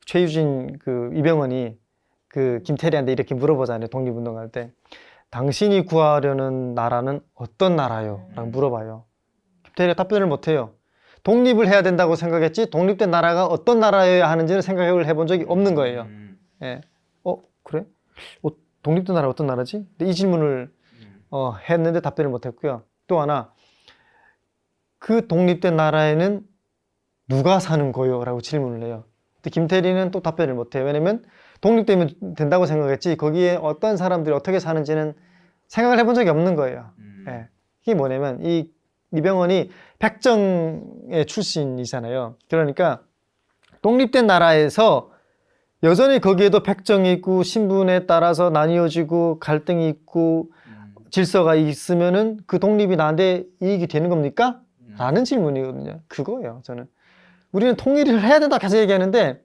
최유진 그 이병헌이 그 김태리한테 이렇게 물어보잖아요. 독립운동할 때 당신이 구하려는 나라는 어떤 나라요? 라고 물어봐요. 김태리가 답변을 못해요. 독립을 해야 된다고 생각했지 독립된 나라가 어떤 나라여야 하는지는 생각을 해본 적이 없는 거예요. 예. 그래? 독립된 나라 어떤 나라지? 근데 이 질문을 했는데 답변을 못했고요. 또 하나, 그 독립된 나라에는 누가 사는 거요? 라고 질문을 해요. 근데 김태리는 또 답변을 못해요. 왜냐면 독립되면 된다고 생각했지 거기에 어떤 사람들이 어떻게 사는지는 생각을 해본 적이 없는 거예요. 예. 이게 뭐냐면 이 이병헌이 백정의 출신이잖아요. 그러니까 독립된 나라에서 여전히 거기에도 백정이 있고 신분에 따라서 나뉘어지고 갈등이 있고 질서가 있으면은 그 독립이 나한테 이익이 되는 겁니까? 라는 질문이거든요. 그거예요, 저는. 우리는 통일을 해야 된다 계속 얘기하는데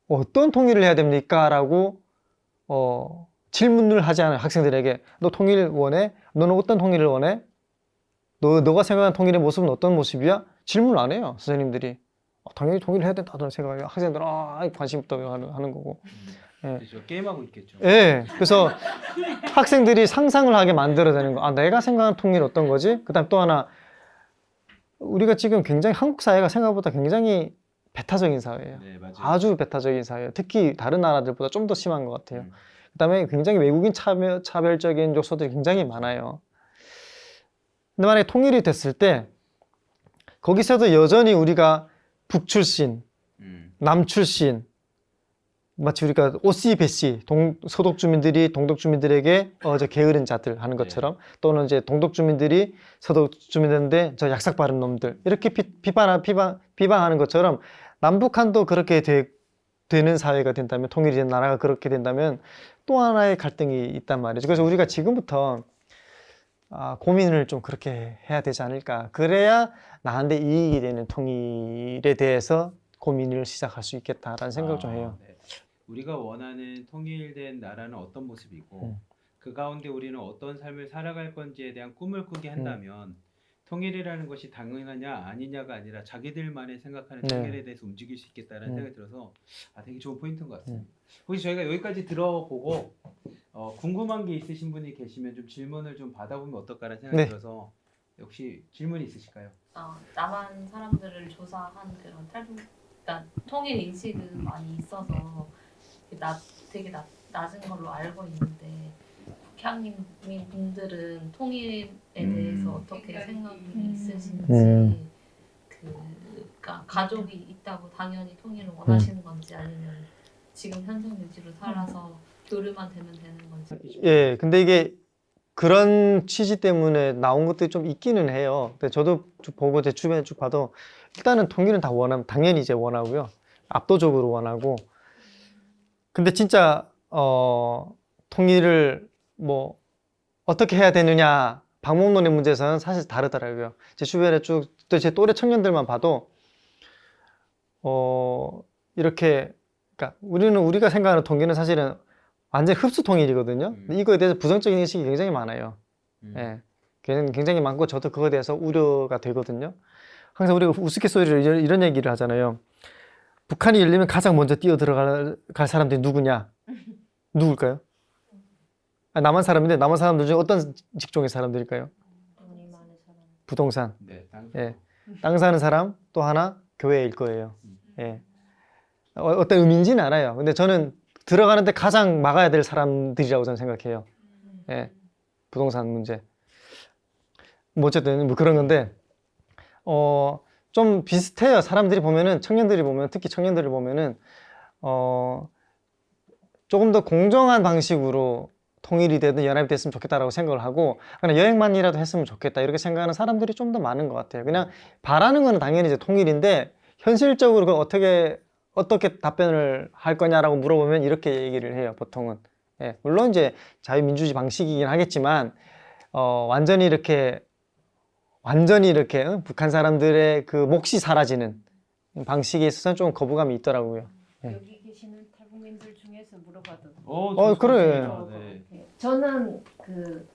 어떤 통일을 해야 됩니까? 라고 질문을 하지 않아요. 학생들에게. 너 통일 원해? 너는 어떤 통일을 원해? 너가 생각하는 통일의 모습은 어떤 모습이야? 질문을 안 해요, 선생님들이. 당연히 통일을 해야 된다는 생각이에요. 학생들은 관심 없다고 하는 거고. 예. 그렇죠. 게임하고 있겠죠. 예. 그래서 학생들이 상상을 하게 만들어내는 거. 내가 생각하는 통일 어떤 거지? 그다음 또 하나 우리가 지금 굉장히 한국 사회가 생각보다 굉장히 배타적인 사회예요. 네, 맞아요. 아주 배타적인 사회예요. 특히 다른 나라들보다 좀 더 심한 것 같아요. 그다음에 굉장히 외국인 차별적인 요소들이 굉장히 많아요. 근데 만약에 통일이 됐을 때 거기서도 여전히 우리가 북출신, 남출신, 마치 우리가 오씨 배씨 서독 주민들이 동독 주민들에게 저 게으른 자들 하는 것처럼 또는 이제 동독 주민들이 서독 주민들인데 저 약삭 바른 놈들 이렇게 비방하는 것처럼 남북한도 그렇게 되는 사회가 된다면 통일이 된 나라가 그렇게 된다면 또 하나의 갈등이 있단 말이죠. 그래서 우리가 지금부터 고민을 좀 그렇게 해야 되지 않을까. 그래야 나한테 이익이 되는 통일에 대해서 고민을 시작할 수 있겠다라는 생각을 좀 해요. 네. 우리가 원하는 통일된 나라는 어떤 모습이고 그 가운데 우리는 어떤 삶을 살아갈 건지에 대한 꿈을 꾸게 한다면 통일이라는 것이 당연하냐 아니냐가 아니라 자기들만의 생각하는 네. 통일에 대해서 움직일 수 있겠다는 생각이 들어서 되게 좋은 포인트인 것 같습니다. 네. 혹시 저희가 여기까지 들어보고 궁금한 게 있으신 분이 계시면 좀 질문을 좀 받아보면 어떨까라는 생각이 네. 들어서 혹시 질문이 있으실까요? 남한 사람들을 조사한 그런 그러니까 통일 인식은 많이 있어서 되게 낮은 걸로 알고 있는데 북향민 분들은 통일에 대해서 어떻게 생각이 있으신지 그러니까 가족이 있다고 당연히 통일을 원하시는 건지 아니면 지금 현상 유지로 살아서 교류만 되면 되는 건지. 예, 근데 이게 그런 취지 때문에 나온 것들이 좀 있기는 해요. 근데 저도 쭉 보고 제 주변에 쭉 봐도 일단은 통일은 다 당연히 이제 원하고요. 압도적으로 원하고. 근데 진짜 통일을 뭐 어떻게 해야 되느냐 방법론의 문제에서는 사실 다르더라고요. 제 주변에 쭉 또 제 또래 청년들만 봐도 이렇게 그러니까 우리가 생각하는 통일은 사실은 완전 흡수 통일이거든요. 근데 이거에 대해서 부정적인 인식이 굉장히 많아요. 예, 굉장히 많고 저도 그거에 대해서 우려가 되거든요. 항상 우리가 우스갯소리로 이런 얘기를 하잖아요. 북한이 열리면 가장 먼저 뛰어 들어갈 사람들이 누구냐? 누굴까요? 남한 사람인데 남한 사람들 중에 어떤 직종의 사람들일까요? 부동산. 네, 예, 땅 사는 사람 또 하나 교회일 거예요. 예, 어떤 의미인지는 알아요. 근데 저는 들어가는데 가장 막아야 될 사람들이라고 저는 생각해요. 예, 부동산 문제. 뭐 어쨌든 뭐 그런 건데 좀 비슷해요. 사람들이 보면은 청년들이 보면 특히 청년들을 보면은 조금 더 공정한 방식으로 통일이 되든 연합이 됐으면 좋겠다라고 생각을 하고 그냥 여행만이라도 했으면 좋겠다 이렇게 생각하는 사람들이 좀 더 많은 것 같아요. 그냥 바라는 거는 당연히 이제 통일인데 현실적으로 그 어떻게 답변을 할 거냐라고 물어보면 이렇게 얘기를 해요. 보통은. 예, 물론 이제 자유민주주의 방식이긴 하겠지만 완전히 이렇게 북한 사람들의 그 몫이 사라지는 방식에 있어서는 좀 거부감이 있더라고요. 예. 여기 계시는 탈북민들 중에서 물어봐도 그래. 네. 저는 그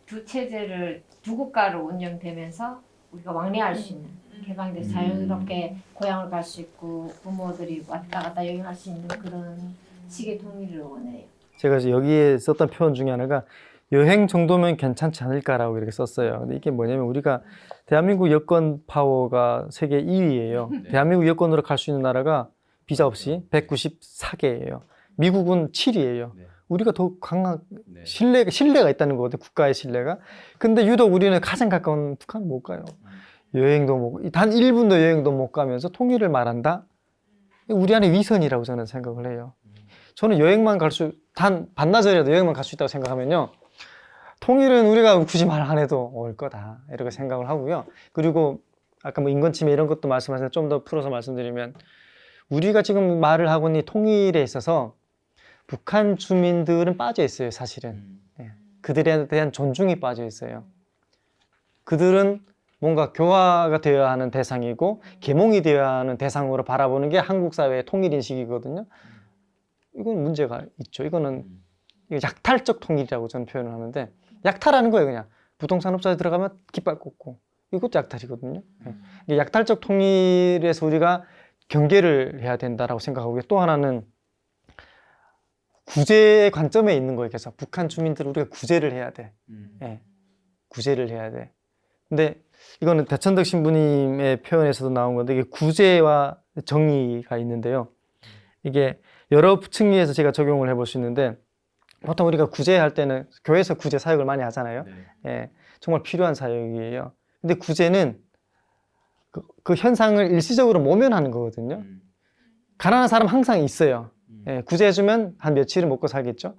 두 체제를 두 국가로 운영되면서 우리가 왕래할 수 있는 개방돼서 자유롭게 고향을 갈 수 있고 부모들이 왔다 갔다 여행할 수 있는 그런 식의 통일을 원해요. 제가 이제 여기에 썼던 표현 중에 하나가 여행 정도면 괜찮지 않을까라고 이렇게 썼어요. 근데 이게 뭐냐면 우리가 대한민국 여권 파워가 세계 2위예요. 네. 대한민국 여권으로 갈 수 있는 나라가 비자 없이 194개예요. 미국은 7위예요. 네. 우리가 더 강한 네. 신뢰가 있다는 거거든요. 국가의 신뢰가. 근데 유독 우리는 가장 가까운 북한은 못 가요. 여행도 단 1분도 여행도 못 가면서 통일을 말한다? 우리 안에 위선이라고 저는 생각을 해요. 저는 여행만 반나절이라도 여행만 갈 수 있다고 생각하면요. 통일은 우리가 굳이 말 안 해도 올 거다. 이렇게 생각을 하고요. 그리고 아까 뭐 인권침해 이런 것도 말씀하셔서 좀 더 풀어서 말씀드리면 우리가 지금 말을 하고 있는 통일에 있어서 북한 주민들은 빠져 있어요, 사실은. 예. 그들에 대한 존중이 빠져 있어요. 그들은 뭔가 교화가 되어야 하는 대상이고 계몽이 되어야 하는 대상으로 바라보는 게 한국 사회의 통일 인식이거든요. 이건 문제가 있죠. 이거는 약탈적 통일이라고 저는 표현을 하는데 약탈하는 거예요, 그냥. 부동산 업자에 들어가면 깃발 꽂고. 이것도 약탈이거든요. 예. 약탈적 통일에서 우리가 경계를 해야 된다라고 생각하고요. 또 하나는 구제의 관점에 있는 거예요. 그래서 북한 주민들을 우리가 구제를 해야 돼. 예. 구제를 해야 돼. 근데 이거는 대천덕 신부님의 표현에서도 나온 건데 이게 구제와 정의가 있는데요. 이게 여러 층위에서 제가 적용을 해볼 수 있는데 보통 우리가 구제할 때는 교회에서 구제 사역을 많이 하잖아요. 네. 예, 정말 필요한 사역이에요. 근데 구제는 그 현상을 일시적으로 모면하는 거거든요. 가난한 사람 항상 있어요. 예, 구제해주면 한 며칠은 먹고 살겠죠.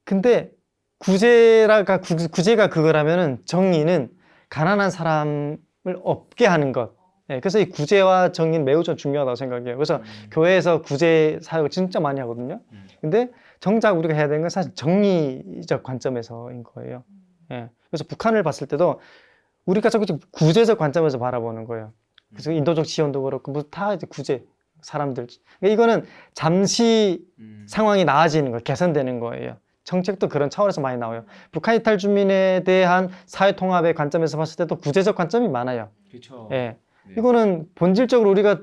근데 구제가 그거라면은 정의는 가난한 사람을 없게 하는 것. 예, 그래서 이 구제와 정의는 매우 좀 중요하다고 생각해요. 그래서 교회에서 구제 사역을 진짜 많이 하거든요. 근데 정작 우리가 해야 되는 건 사실 정의적 관점에서인 거예요. 예, 그래서 북한을 봤을 때도 우리가 자꾸 구제적 관점에서 바라보는 거예요. 그래서 인도적 지원도 그렇고 뭐 다 이제 구제 사람들. 그러니까 이거는 잠시 상황이 나아지는 거, 개선되는 거예요. 정책도 그런 차원에서 많이 나와요. 북한 이탈 주민에 대한 사회 통합의 관점에서 봤을 때도 구제적 관점이 많아요. 그렇죠. 예. 네. 이거는 본질적으로 우리가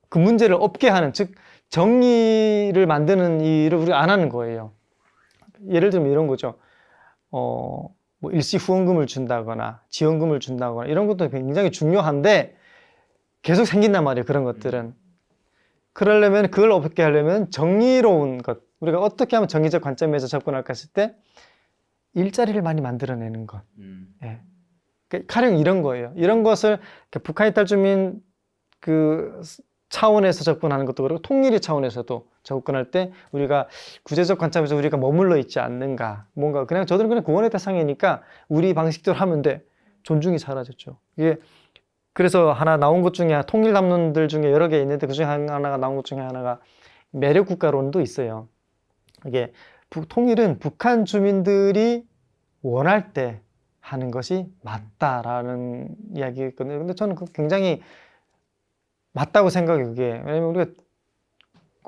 그 문제를 없게 하는, 즉 정의를 만드는 일을 우리가 안 하는 거예요. 예를 들면 이런 거죠. 뭐 일시 후원금을 준다거나 지원금을 준다거나 이런 것도 굉장히 중요한데 계속 생긴단 말이에요. 그런 것들은. 그러려면 그걸 없게 하려면 정의로운 것, 우리가 어떻게 하면 정의적 관점에서 접근할까 했을 때 일자리를 많이 만들어내는 것. 예. 그러니까 가령 이런 거예요. 이런 것을 북한 이탈 주민 그 차원에서 접근하는 것도 그렇고 통일의 차원에서도 접근할 때 우리가 구제적 관점에서 우리가 머물러 있지 않는가, 뭔가 그냥 저들은 그냥 구원의 대상이니까 우리 방식대로 하면 돼. 존중이 사라졌죠. 이게 그래서 하나 나온 것 중에 통일 담론들 중에 여러 개 있는데 그 중에 하나가 나온 것 중에 하나가 매력 국가론도 있어요. 이게 통일은 북한 주민들이 원할 때 하는 것이 맞다라는 이야기였거든요. 근데 저는 그 굉장히 맞다고 생각해요. 그게 왜냐면 우리가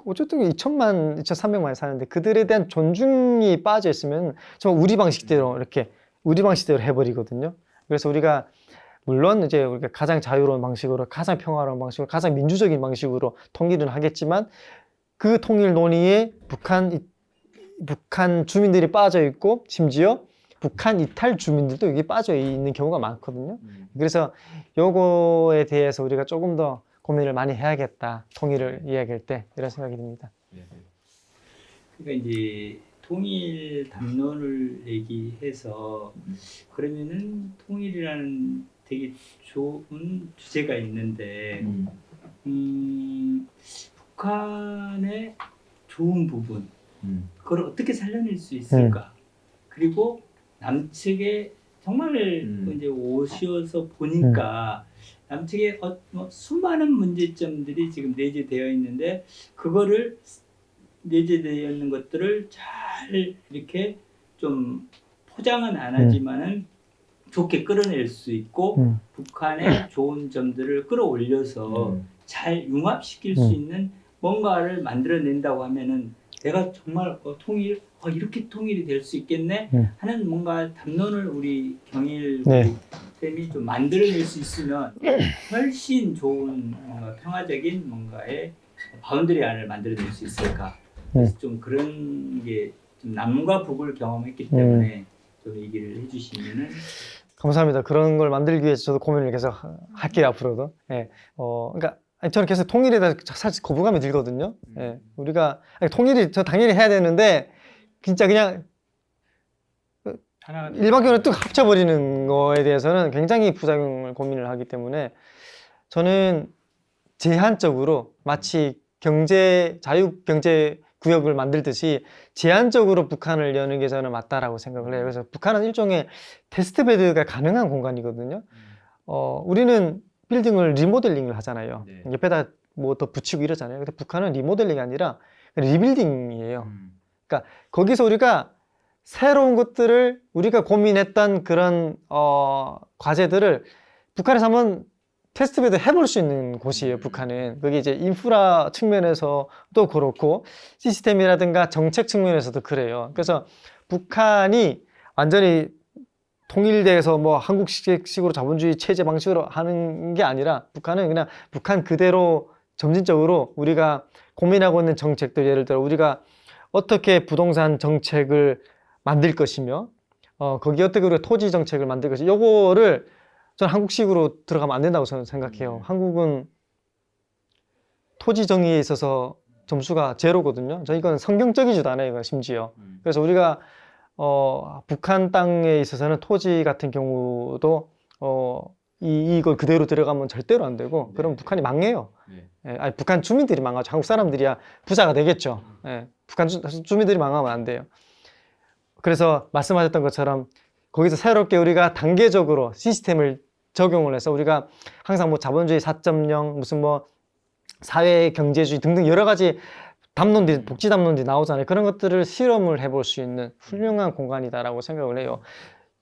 어쨌든 2,300만이 사는데 그들에 대한 존중이 빠져 있으면 정말 우리 방식대로 이렇게 우리 방식대로 해버리거든요. 그래서 우리가 물론 이제 우리가 가장 자유로운 방식으로, 가장 평화로운 방식으로, 가장 민주적인 방식으로 통일은 하겠지만 그 통일 논의에 북한 주민들이 빠져 있고 심지어 북한 이탈 주민들도 여기 빠져 있는 경우가 많거든요. 그래서 요거에 대해서 우리가 조금 더 고민을 많이 해야겠다. 통일을 이야기할 때 이런 생각이 듭니다. 그러니까 이제 통일 담론을 얘기해서 그러면은 통일이라는 되게 좋은 주제가 있는데 북한의 좋은 부분 그걸 어떻게 살려낼 수 있을까? 그리고 남측에 정말 이제 오셔서 보니까 남측에 수많은 문제점들이 지금 내재되어 있는데 그거를 내재되어 있는 것들을 잘 이렇게 좀 포장은 안 하지만은 좋게 끌어낼 수 있고 북한의 좋은 점들을 끌어올려서 잘 융합시킬 수 있는 뭔가를 만들어낸다고 하면은 내가 정말 통일 이렇게 통일이 될 수 있겠네 하는 뭔가 담론을 우리 경일 쌤이 좀 만들어낼 수 있으면 훨씬 좋은 뭔가 평화적인 뭔가의 바운더리 안을 만들어낼 수 있을까? 그래서 좀 그런 게 좀 남과 북을 경험했기 때문에 좀 얘기를 해주시면은. 감사합니다. 그런 걸 만들기 위해서 저도 고민을 계속 할게요, 앞으로도. 예. 그러니까 저는 계속 통일에 대해서 사실 거부감이 들거든요. 예. 우리가 통일이 저 당연히 해야 되는데 진짜 그냥 일반적으로 뚝 합쳐버리는 거에 대해서는 굉장히 부작용을 고민을 하기 때문에 저는 제한적으로 마치 자유경제 구역을 만들듯이 제한적으로 북한을 여는 게 저는 맞다라고 생각을 해요. 그래서 북한은 일종의 테스트베드가 가능한 공간이거든요. 우리는 빌딩을 리모델링을 하잖아요. 옆에다 뭐 더 붙이고 이러잖아요. 근데 북한은 리모델링이 아니라 리빌딩이에요. 그러니까 거기서 우리가 새로운 것들을 우리가 고민했던 그런 과제들을 북한에서 한번 테스트베드 해볼 수 있는 곳이에요. 북한은. 그게 이제 인프라 측면에서도 그렇고 시스템이라든가 정책 측면에서도 그래요. 그래서 북한이 완전히 통일돼서 뭐 한국식으로 자본주의 체제 방식으로 하는 게 아니라 북한은 그냥 북한 그대로 점진적으로 우리가 고민하고 있는 정책들, 예를 들어 우리가 어떻게 부동산 정책을 만들 것이며 거기에 어떻게 우리가 토지 정책을 만들 것이, 요거를 저는 한국식으로 들어가면 안 된다고 저는 생각해요. 한국은 토지 정의에 있어서 점수가 제로거든요. 이건 성경적이지도 않아요, 심지어. 그래서 우리가 북한 땅에 있어서는 토지 같은 경우도 이걸 그대로 들어가면 절대로 안 되고, 그럼 북한이 망해요. 아니, 북한 주민들이 망하죠. 한국 사람들이야 부자가 되겠죠. 북한 주민들이 망하면 안 돼요. 그래서 말씀하셨던 것처럼 거기서 새롭게 우리가 단계적으로 시스템을 적용을 해서 우리가 항상 뭐 자본주의 4.0 무슨 뭐 사회 경제주의 등등 여러 가지 담론들이, 복지 담론들이 나오잖아요. 그런 것들을 실험을 해볼 수 있는 훌륭한 공간이다라고 생각을 해요.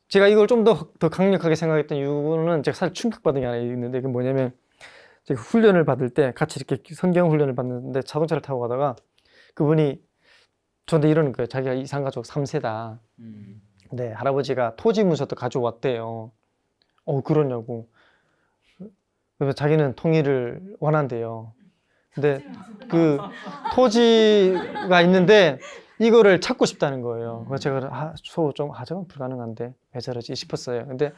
제가 이걸 좀 더 강력하게 생각했던 이유는 제가 사실 충격받은 게 하나 있는데, 그게 뭐냐면 제가 훈련을 받을 때 같이 이렇게 성경 훈련을 받는데 자동차를 타고 가다가 그분이 저한테 이러는 거예요. 자기가 이산가족 3세다. 네, 할아버지가 토지 문서도 가져왔대요. 그러냐고. 그래서 자기는 통일을 원한대요. 근데 그 토지가 있는데 이거를 찾고 싶다는 거예요. 그래서 제가 저건 불가능한데 왜 저러지 싶었어요. 근데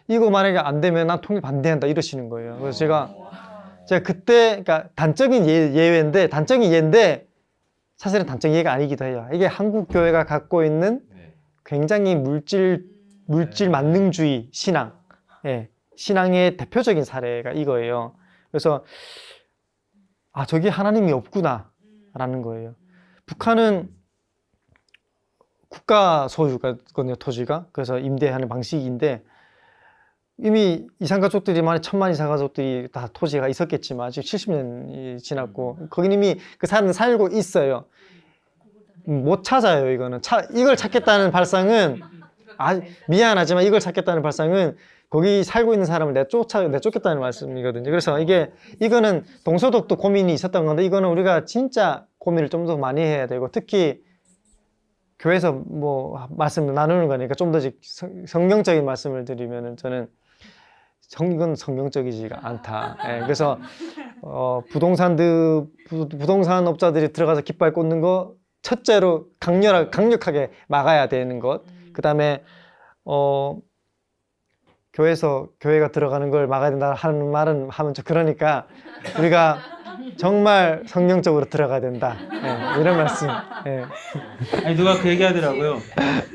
이거 만약에 안 되면 난 통일 반대한다 이러시는 거예요. 그래서 제가 그때, 그러니까 단적인 예인데 사실은 단적 예가 아니기도 해요. 이게 한국 교회가 갖고 있는 굉장히 물질 만능주의 신앙, 신앙의 대표적인 사례가 이거예요. 그래서 저기 하나님이 없구나라는 거예요. 북한은 국가 소유거든요, 토지가. 그래서 임대하는 방식인데 이미 이산가족들이 천만 이산가족들이 다 토지가 있었겠지만 지금 70년이 지났고 거긴 이미 그 사람들 살고 있어요. 못 찾아요. 이거는 이걸 찾겠다는 발상은 미안하지만 이걸 찾겠다는 발상은 거기 살고 있는 사람을 내쫓겠다는 말씀이거든요. 그래서 이거는 동서독도 고민이 있었던 건데 이거는 우리가 진짜 고민을 좀 더 많이 해야 되고 특히 교회에서 뭐 말씀 나누는 거니까 좀 더 성경적인 말씀을 드리면은 저는 이건 성경적이지가 않다. 그래서 부동산 업자들이 들어가서 깃발 꽂는 거 첫째로 강력하게 막아야 되는 것. 그다음에 교회가 들어가는 걸 막아야 된다 하는 말은 하면 그러니까 우리가 정말 성경적으로 들어가야 된다. 이런 말씀. 아니 누가 그 얘기 하더라고요.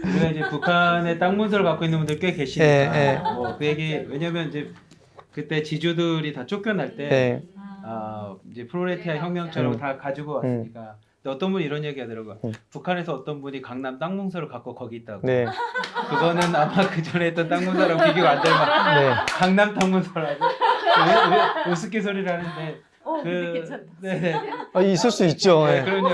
우리가 이제 북한의 땅 문서를 갖고 있는 분들 꽤 계시니까 그 얘기 왜냐면 이제 그때 지주들이 다 쫓겨날 때 이제 프로레타리아 혁명처럼 다 가지고 왔으니까 근데 어떤 분이 이런 얘기 하더라고요. 북한에서 어떤 분이 강남 땅 문서를 갖고 거기 있다고. 그거는 아마 그 전에 했던 땅 문서랑 비교가 안 될 만큼 강남 땅 문서라고 왜 우습게 소리를 하는데 있을 수 있죠. 그럼요.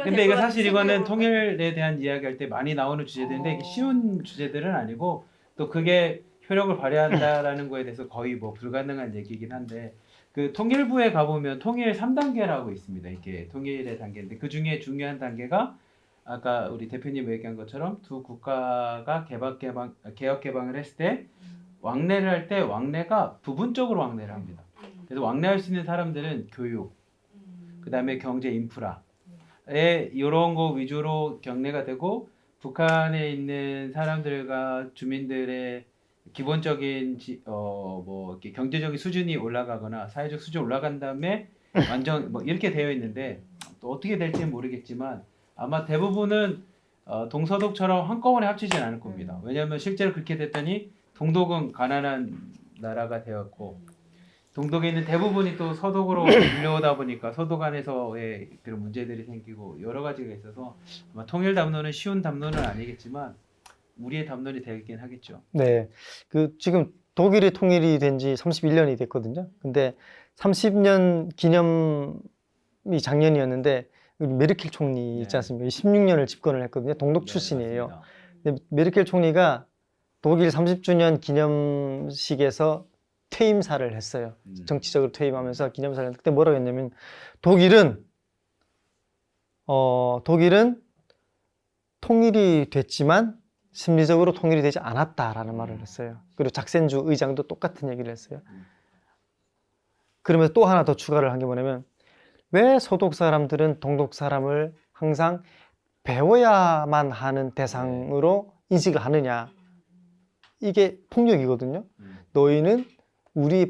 근데 이거 사실 이거는 통일에 대한 이야기할 때 많이 나오는 주제들인데 이게 쉬운 주제들은 아니고 또 그게 효력을 발휘한다라는 거에 대해서 거의 뭐 불가능한 얘기긴 한데 그 통일부에 가보면 통일 3단계라고 있습니다. 이게 통일의 단계인데 그 중에 중요한 단계가 아까 우리 대표님 얘기한 것처럼 두 국가가 개혁 개방을 했을 때 왕래를 할 때 왕래가 부분적으로 왕래를 합니다. 그래서 왕래할 수 있는 사람들은 교육, 그 다음에 경제 인프라에 이런 거 위주로 경래가 되고 북한에 있는 사람들과 주민들의 기본적인 뭐 이렇게 경제적인 수준이 올라가거나 사회적 수준이 올라간 다음에 완전 뭐 이렇게 되어 있는데 또 어떻게 될지는 모르겠지만 아마 대부분은 동서독처럼 한꺼번에 합치진 않을 겁니다. 왜냐하면 실제로 그렇게 됐더니 동독은 가난한 나라가 되었고 동독에 있는 대부분이 또 서독으로 밀려오다 보니까 서독 안에서의 그런 문제들이 생기고 여러 가지가 있어서 아마 통일 담론은 쉬운 담론은 아니겠지만 우리의 담론이 되긴 하겠죠. 네, 지금 독일이 통일이 된 지 31년이 됐거든요. 근데 30년 기념이 작년이었는데 메르켈 총리 있지 않습니까? 16년을 집권을 했거든요. 동독 출신이에요. 근데 메르켈 총리가 독일 30주년 기념식에서 퇴임사를 했어요. 정치적으로 퇴임하면서 기념사를 했는데 그때 뭐라고 했냐면 독일은 통일이 됐지만 심리적으로 통일이 되지 않았다라는 말을 했어요. 그리고 작센주 의장도 똑같은 얘기를 했어요. 그러면서 또 하나 더 추가를 한 게 뭐냐면 왜 서독 사람들은 동독 사람을 항상 배워야만 하는 대상으로 인식을 하느냐. 이게 폭력이거든요. 너희는 우리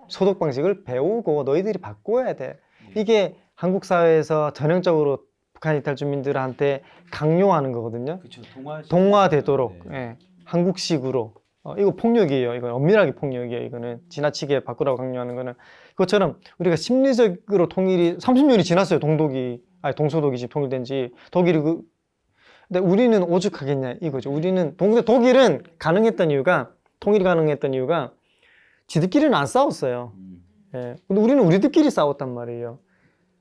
서독 방식을 배우고 너희들이 바꿔야 돼. 이게 한국 사회에서 전형적으로 북한 이탈 주민들한테 강요하는 거거든요. 그렇죠. 동화되도록 한국식으로. 이거 폭력이에요. 이건 엄밀하게 폭력이에요. 이거는 지나치게 바꾸라고 강요하는 거는 그것처럼 우리가 심리적으로 통일이 30년이 지났어요. 동서독이 지금 통일된 지 독일이 근데 우리는 오죽하겠냐 이거죠. 독일은 통일이 가능했던 이유가 지들끼리는 안 싸웠어요. 근데 우리는 우리들끼리 싸웠단 말이에요.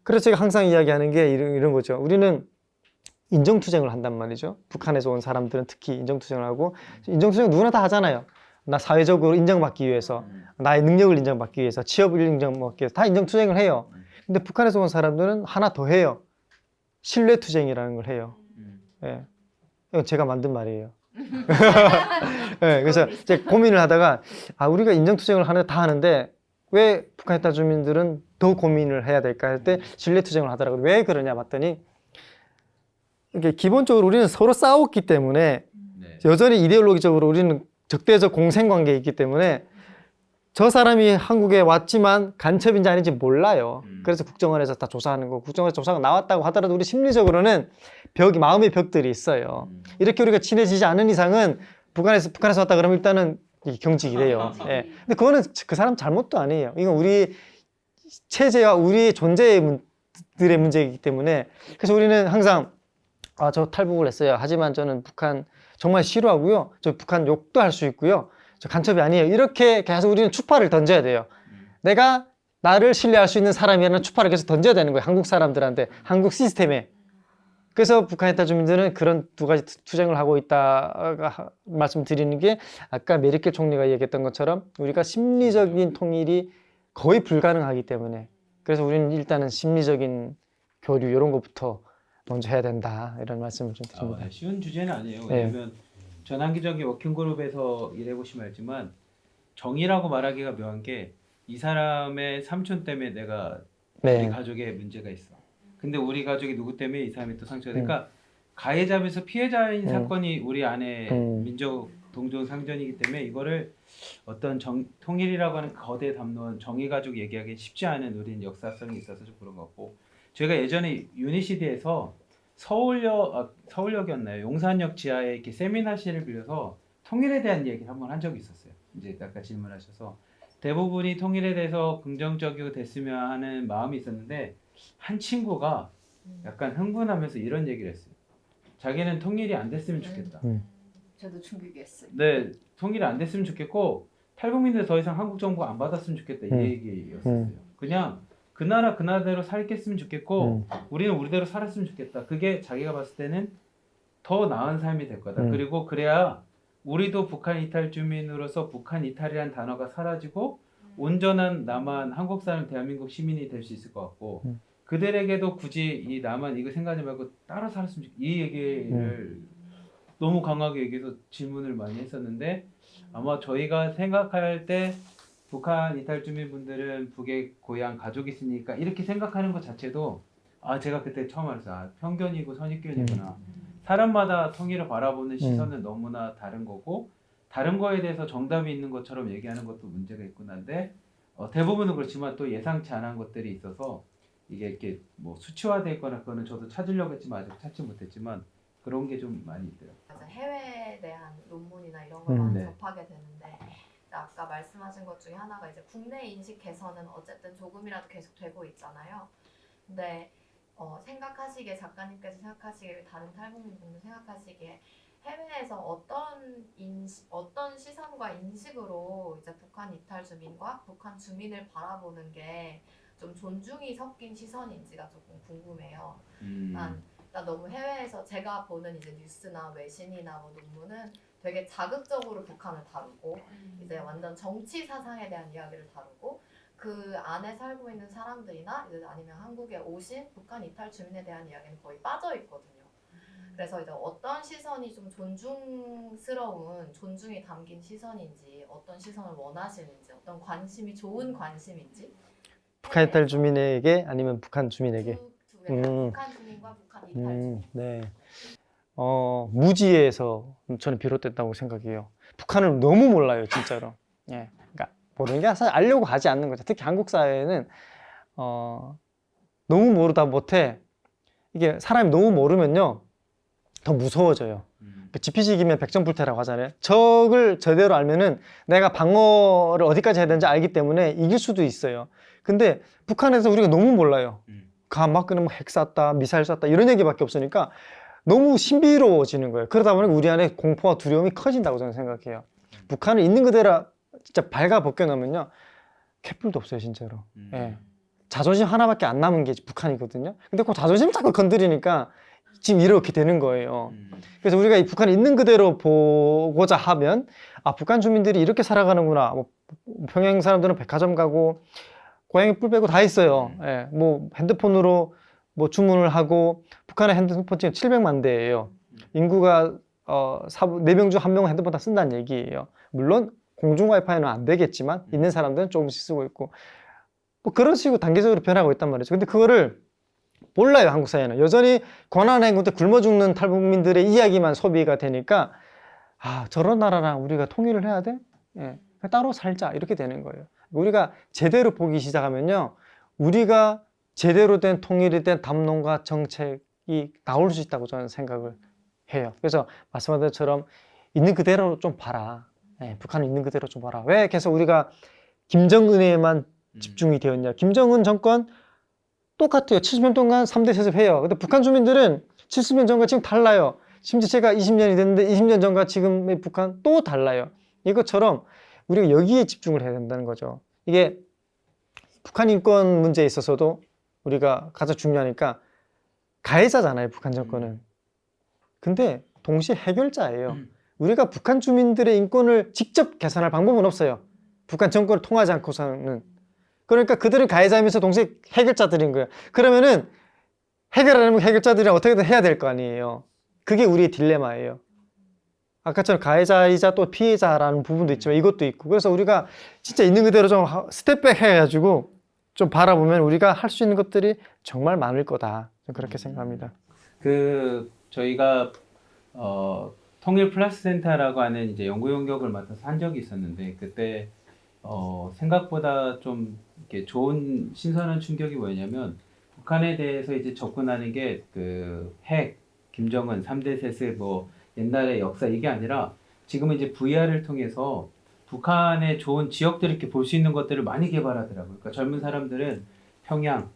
그래서 제가 항상 이야기하는 게 이런 거죠. 우리는 인정투쟁을 한단 말이죠. 북한에서 온 사람들은 특히 인정투쟁을 하고, 인정투쟁 누구나 다 하잖아요. 나 사회적으로 인정받기 위해서, 나의 능력을 인정받기 위해서, 취업을 인정받기 위해서 다 인정투쟁을 해요. 근데 북한에서 온 사람들은 하나 더 해요. 신뢰투쟁이라는 걸 해요. 예. 이건 제가 만든 말이에요. 예, 그래서 제가 고민을 하다가, 우리가 인정투쟁을 다 하는데 왜 북한 이탈 주민들은 더 고민을 해야 될까 할 때 신뢰투쟁을 하더라고요. 왜 그러냐 봤더니, 이게 기본적으로 우리는 서로 싸웠기 때문에 네. 여전히 이데올로기적으로 우리는 적대적 공생관계에 있기 때문에 저 사람이 한국에 왔지만 간첩인지 아닌지 몰라요. 그래서 국정원에서 다 조사하는 거, 국정원에서 조사가 나왔다고 하더라도 우리 심리적으로는 마음의 벽들이 있어요. 이렇게 우리가 친해지지 않은 이상은 북한에서 왔다 그러면 일단은 경직이 돼요. 예. 근데 그거는 그 사람 잘못도 아니에요. 이건 우리 체제와 우리 존재의 들의 문제이기 때문에, 그래서 우리는 항상 저 탈북을 했어요. 하지만 저는 북한 정말 싫어하고요. 저 북한 욕도 할 수 있고요. 저 간첩이 아니에요. 이렇게 계속 우리는 추파를 던져야 돼요. 내가 나를 신뢰할 수 있는 사람이라는 추파를 계속 던져야 되는 거예요. 한국 사람들한테, 한국 시스템에. 그래서 북한 이탈 주민들은 그런 두 가지 투쟁을 하고 있다 말씀드리는 게, 아까 메르켈 총리가 얘기했던 것처럼 우리가 심리적인 통일이 거의 불가능하기 때문에, 그래서 우리는 일단은 심리적인 교류 이런 것부터 먼저 해야 된다, 이런 말씀을 좀 드립니다. 쉬운 주제는 아니에요. 네. 왜냐하면 전환기적인 워킹그룹에서 일해보시면 알지만, 정의라고 말하기가 묘한 게, 이 사람의 삼촌 때문에 내가 우리 네. 가족에 문제가 있어. 근데 우리 가족이 누구 때문에 이 사람이 또 상처가 되니까, 가해자면서 피해자인 사건이 우리 안에 민족 동종 상전이기 때문에, 이거를 어떤 통일이라고 하는 거대 담론, 정의 가족 얘기하기 쉽지 않은 우리는 역사성이 있어서 좀 그런 것 같고, 저희가 예전에 유니시티에서 서울역이었나요? 용산역 지하에 이렇게 세미나실을 빌려서 통일에 대한 얘기를 한번 한 적이 있었어요. 이제 아까 질문하셔서 대부분이 통일에 대해서 긍정적이고 됐으면 하는 마음이 있었는데, 한 친구가 약간 흥분하면서 이런 얘기를 했어요. 자기는 통일이 안 됐으면 좋겠다. 저도 충격이었어요. 네, 통일이 안 됐으면 좋겠고 탈북민들 더 이상 한국 정부가 안 받았으면 좋겠다, 이 얘기였었어요. 그냥 그 나라 그 나라대로 살겠으면 좋겠고 우리는 우리대로 살았으면 좋겠다. 그게 자기가 봤을 때는 더 나은 삶이 될 거다. 그리고 그래야 우리도 북한 이탈 주민으로서 북한 이탈이라는 단어가 사라지고 온전한 남한 한국 사람 대한민국 시민이 될 수 있을 것 같고, 그들에게도 굳이 이 남한 이거 생각하지 말고 따로 살았으면 좋겠다, 이 얘기를 너무 강하게 얘기해서 질문을 많이 했었는데, 아마 저희가 생각할 때 북한 이탈 주민분들은 북에 고향 가족이 있으니까 이렇게 생각하는 것 자체도, 제가 그때 처음 알았어요. 편견이고 선입견이구나. 사람마다 통일을 바라보는 시선은 너무나 다른 거고, 다른 거에 대해서 정답이 있는 것처럼 얘기하는 것도 문제가 있구나인데, 대부분은 그렇지만 또 예상치 않은 것들이 있어서 이게 이렇게 뭐 수치화돼 있거나, 그거는 저도 찾으려고 했지만 아직 찾지 못했지만 그런 게 좀 많이 있더라고요. 맞아, 해외에 대한 논문이나 이런 걸 많이 네. 접하게 되는데, 아까 말씀하신 것 중에 하나가 이제 국내 인식 개선은 어쨌든 조금이라도 계속 되고 있잖아요. 근데 생각하시기에, 작가님께서 생각하시기에, 다른 탈북민분도 생각하시기에 해외에서 어떤 시선과 인식으로 이제 북한 이탈 주민과 북한 주민을 바라보는 게 좀 존중이 섞인 시선인지가 조금 궁금해요. 난 너무 해외에서 제가 보는 이제 뉴스나 외신이나 뭐 논문은 되게 자극적으로 북한을 다루고, 이제 완전 정치 사상에 대한 이야기를 다루고, 그 안에 살고 있는 사람들이나 이제 아니면 한국에 오신 북한 이탈 주민에 대한 이야기는 거의 빠져 있거든요. 그래서 이제 어떤 시선이 좀 존중스러운, 존중이 담긴 시선인지, 어떤 시선을 원하시는지, 어떤 관심이 좋은 관심인지. 북한 이탈 주민에게 아니면 북한 주민에게. 두 개, 북한 주민과 북한 이탈 주민. 네. 무지에서 저는 비롯됐다고 생각해요. 북한을 너무 몰라요, 진짜로. 예. 그러니까 모르는 게 사실 알려고 하지 않는 거죠. 특히 한국 사회는 너무 모르다 못해. 이게 사람이 너무 모르면요, 더 무서워져요. 지피지기면 백전불태라고 하잖아요. 적을 제대로 알면은 내가 방어를 어디까지 해야 되는지 알기 때문에 이길 수도 있어요. 근데 북한에서 우리가 너무 몰라요. 막 그냥 핵 쐈다, 미사일 쐈다 이런 얘기밖에 없으니까 너무 신비로워지는 거예요. 그러다 보니까 우리 안에 공포와 두려움이 커진다고 저는 생각해요. 북한을 있는 그대로 진짜 발가 벗겨놓으면요, 캣불도 없어요, 진짜로. 예. 자존심 하나밖에 안 남은 게 북한이거든요. 근데 그 자존심 자꾸 건드리니까 지금 이렇게 되는 거예요. 그래서 우리가 이 북한이 있는 그대로 보고자 하면 아 북한 주민들이 이렇게 살아가는구나. 뭐 평양 사람들은 백화점 가고 고양이 뿔 빼고 다 있어요. 예, 뭐 핸드폰으로 뭐 주문을 하고 북한의 핸드폰 지금 700만 대예요. 인구가 4명 중 1명은 핸드폰 다 쓴다는 얘기예요. 물론 공중 와이파이는 안 되겠지만 있는 사람들은 조금씩 쓰고 있고 뭐 그런 식으로 단계적으로 변하고 있단 말이죠. 근데 그거를 몰라요. 한국 사회는 여전히 권한행군 때 굶어 죽는 탈북민들의 이야기만 소비가 되니까 아 저런 나라랑 우리가 통일을 해야 돼? 예, 따로 살자 이렇게 되는 거예요. 우리가 제대로 보기 시작하면요 우리가 제대로 된 통일이 된 담론과 정책이 나올 수 있다고 저는 생각을 해요. 그래서 말씀하신 것처럼 있는 그대로 좀 봐라. 예, 북한은 있는 그대로 좀 봐라. 왜 계속 우리가 김정은에만 집중이 되었냐. 김정은 정권 똑같아요. 70년 동안 3대 세습해요. 근데 북한 주민들은 70년 전과 지금 달라요. 심지어 제가 20년이 됐는데 20년 전과 지금의 북한 또 달라요. 이것처럼 우리가 여기에 집중을 해야 된다는 거죠. 이게 북한 인권 문제에 있어서도 우리가 가장 중요하니까 가해자잖아요. 북한 정권은. 근데 동시에 해결자예요. 우리가 북한 주민들의 인권을 직접 개선할 방법은 없어요. 북한 정권을 통하지 않고서는. 그러니까 그들은 가해자이면서 동시에 해결자들인 거예요. 그러면은 해결하려면 해결자들이랑 어떻게든 해야 될 거 아니에요. 그게 우리의 딜레마예요. 아까처럼 가해자이자 또 피해자라는 부분도 있지만 이것도 있고 그래서 우리가 진짜 있는 그대로 좀 스텝백 해가지고 좀 바라보면 우리가 할 수 있는 것들이 정말 많을 거다. 그렇게 생각합니다. 저희가 통일 플러스 센터라고 하는 이제 연구 용역을 맡아서 한 적이 있었는데 그때 생각보다 좀 이렇게 좋은 신선한 충격이 뭐냐면 북한에 대해서 이제 접근하는 게 그 핵, 김정은, 3대 세습, 뭐 옛날의 역사 이게 아니라 지금은 이제 VR을 통해서 북한의 좋은 지역들을 이렇게 볼 수 있는 것들을 많이 개발하더라고요. 그러니까 젊은 사람들은 평양,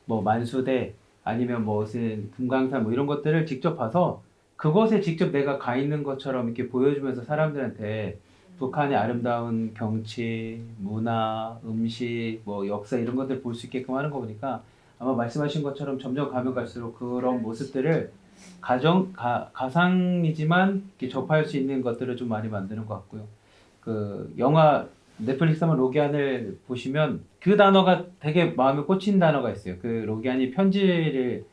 뭐 만수대 아니면 무슨 금강산 뭐 이런 것들을 직접 봐서 그곳에 직접 내가 가 있는 것처럼 이렇게 보여주면서 사람들한테 북한의 아름다운 경치, 문화, 음식, 뭐 역사 이런 것들 볼 수 있게끔 하는 거 보니까 아마 말씀하신 것처럼 점점 가면 갈수록 그런 모습들을 가상이지만 이렇게 접할 수 있는 것들을 좀 많이 만드는 것 같고요. 그 영화 넷플릭스 한번 로기안을 보시면 그 단어가 되게 마음에 꽂힌 단어가 있어요. 그 로기안이 편지를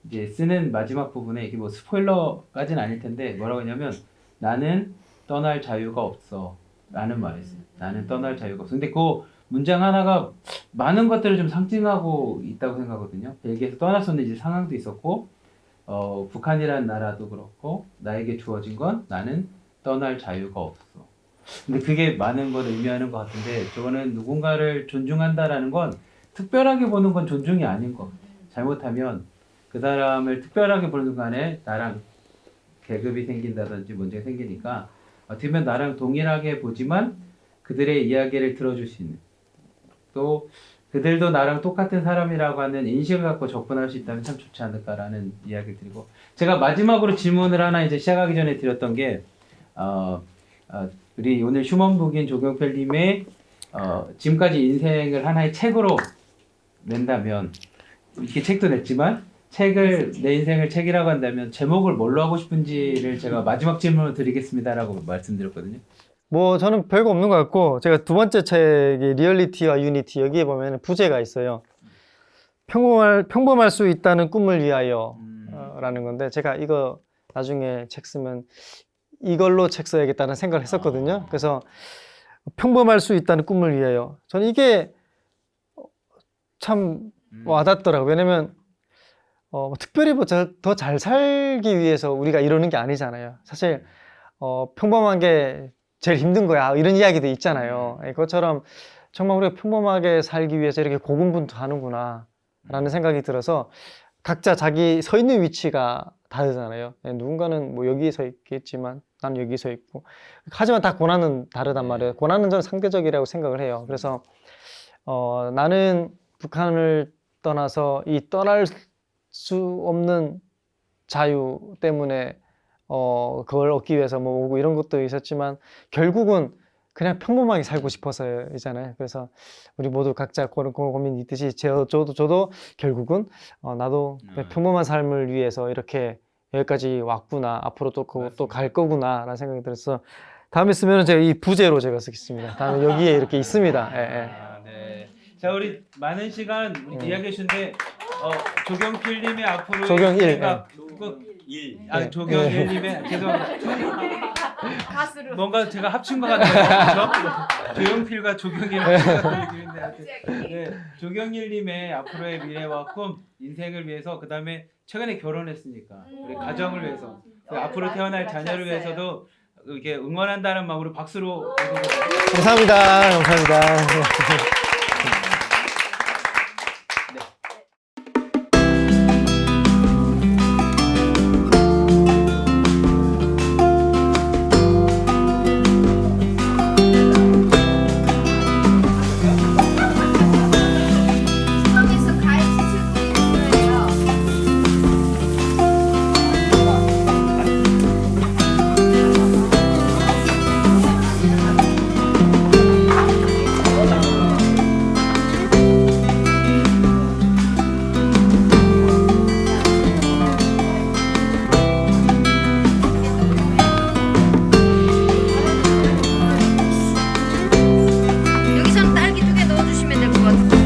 이제 쓰는 마지막 부분에 이게 뭐 스포일러까지는 아닐 텐데 뭐라고 하냐면 나는 떠날 자유가 없어 라는 말이 있어요. 나는 떠날 자유가 없어. 근데 그 문장 하나가 많은 것들을 좀 상징하고 있다고 생각하거든요. 벨기에에서 떠날 수 없는 이제 상황도 있었고 북한이라는 나라도 그렇고 나에게 주어진 건 나는 떠날 자유가 없어. 근데 그게 많은 걸 의미하는 것 같은데 저거는 누군가를 존중한다라는 건 특별하게 보는 건 존중이 아닌 거. 잘못하면 그 사람을 특별하게 보는 순간에 나랑 계급이 생긴다든지 문제가 생기니까 어떻게 보면 나랑 동일하게 보지만 그들의 이야기를 들어줄 수 있는 또 그들도 나랑 똑같은 사람이라고 하는 인식을 갖고 접근할 수 있다면 참 좋지 않을까라는 이야기를 드리고 제가 마지막으로 질문을 하나 이제 시작하기 전에 드렸던 게 우리 오늘 휴먼 북인 조경필님의 지금까지 인생을 하나의 책으로 낸다면 이렇게 책도 냈지만 책을 내 인생을 책이라고 한다면 제목을 뭘로 하고 싶은지를 제가 마지막 질문을 드리겠습니다라고 말씀드렸거든요. 뭐 저는 별거 없는 것 같고 제가 두 번째 책이 리얼리티와 유니티 여기에 보면 부제가 있어요. 평범할 수 있다는 꿈을 위하여 라는 건데 제가 이거 나중에 책 쓰면 이걸로 책 써야겠다는 생각을 했었거든요. 그래서 평범할 수 있다는 꿈을 위하여 저는 이게 참 와닿더라고요. 왜냐면 특별히 뭐 더 잘 살기 위해서 우리가 이러는 게 아니잖아요. 사실 평범한 게 제일 힘든 거야 이런 이야기도 있잖아요. 그것처럼 정말 우리가 평범하게 살기 위해서 이렇게 고군분투하는구나 라는 생각이 들어서 각자 자기 서 있는 위치가 다르잖아요. 누군가는 뭐 여기 서 있겠지만 난 여기 서 있고 하지만 다 고난은 다르단 말이에요. 고난은 저는 상대적이라고 생각을 해요. 그래서 나는 북한을 떠나서 이 떠날 수 없는 자유 때문에 그걸 얻기 위해서 뭐 오고 이런 것도 있었지만 결국은 그냥 평범하게 살고 싶어서이잖아요. 그래서 우리 모두 각자 그런 고민이 있듯이 저도 결국은 나도 평범한 삶을 위해서 이렇게 여기까지 왔구나. 앞으로 또 갈 거구나라는 생각이 들어서 다음에 쓰면은 제가 이 부제로 제가 쓰겠습니다. 다음에 여기에 이렇게 있습니다. 예, 예. 네. 자, 우리 많은 시간 이야기해 주는데 조경필님의 앞으로 조경 일, 조경일님의 죄송합니다. 가수로. 뭔가 제가 합친 것 같아요. 그렇죠? 조용필과 조경이랑 네, 조경일님의 앞으로의 미래와 꿈, 인생을 위해서 그 다음에 최근에 결혼했으니까 우리 가정을 위해서 앞으로 태어날 자녀를 위해서도 이렇게 응원한다는 마음으로 박수로 감사합니다. 감사합니다. 수방에서 가위 치칠 분이에요. 여기서 딸기 2개 넣어주시면 될 것 같아요.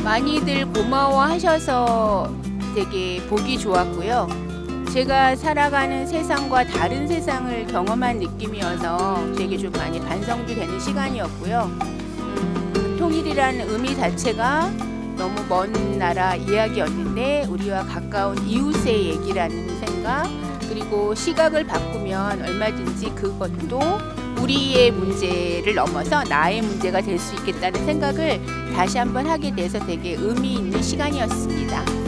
많이들 고마워하셔서 되게 보기 좋았고요. 제가 살아가는 세상과 다른 세상을 경험한 느낌이어서 되게 좀 많이 반성도 되는 시간이었고요. 통일이라는 의미 자체가 너무 먼 나라 이야기였는데 우리와 가까운 이웃의 얘기라는 생각, 그리고 시각을 바꾸면 얼마든지 그것도 우리의 문제를 넘어서 나의 문제가 될 수 있겠다는 생각을 다시 한번 하게 돼서 되게 의미 있는 시간이었습니다.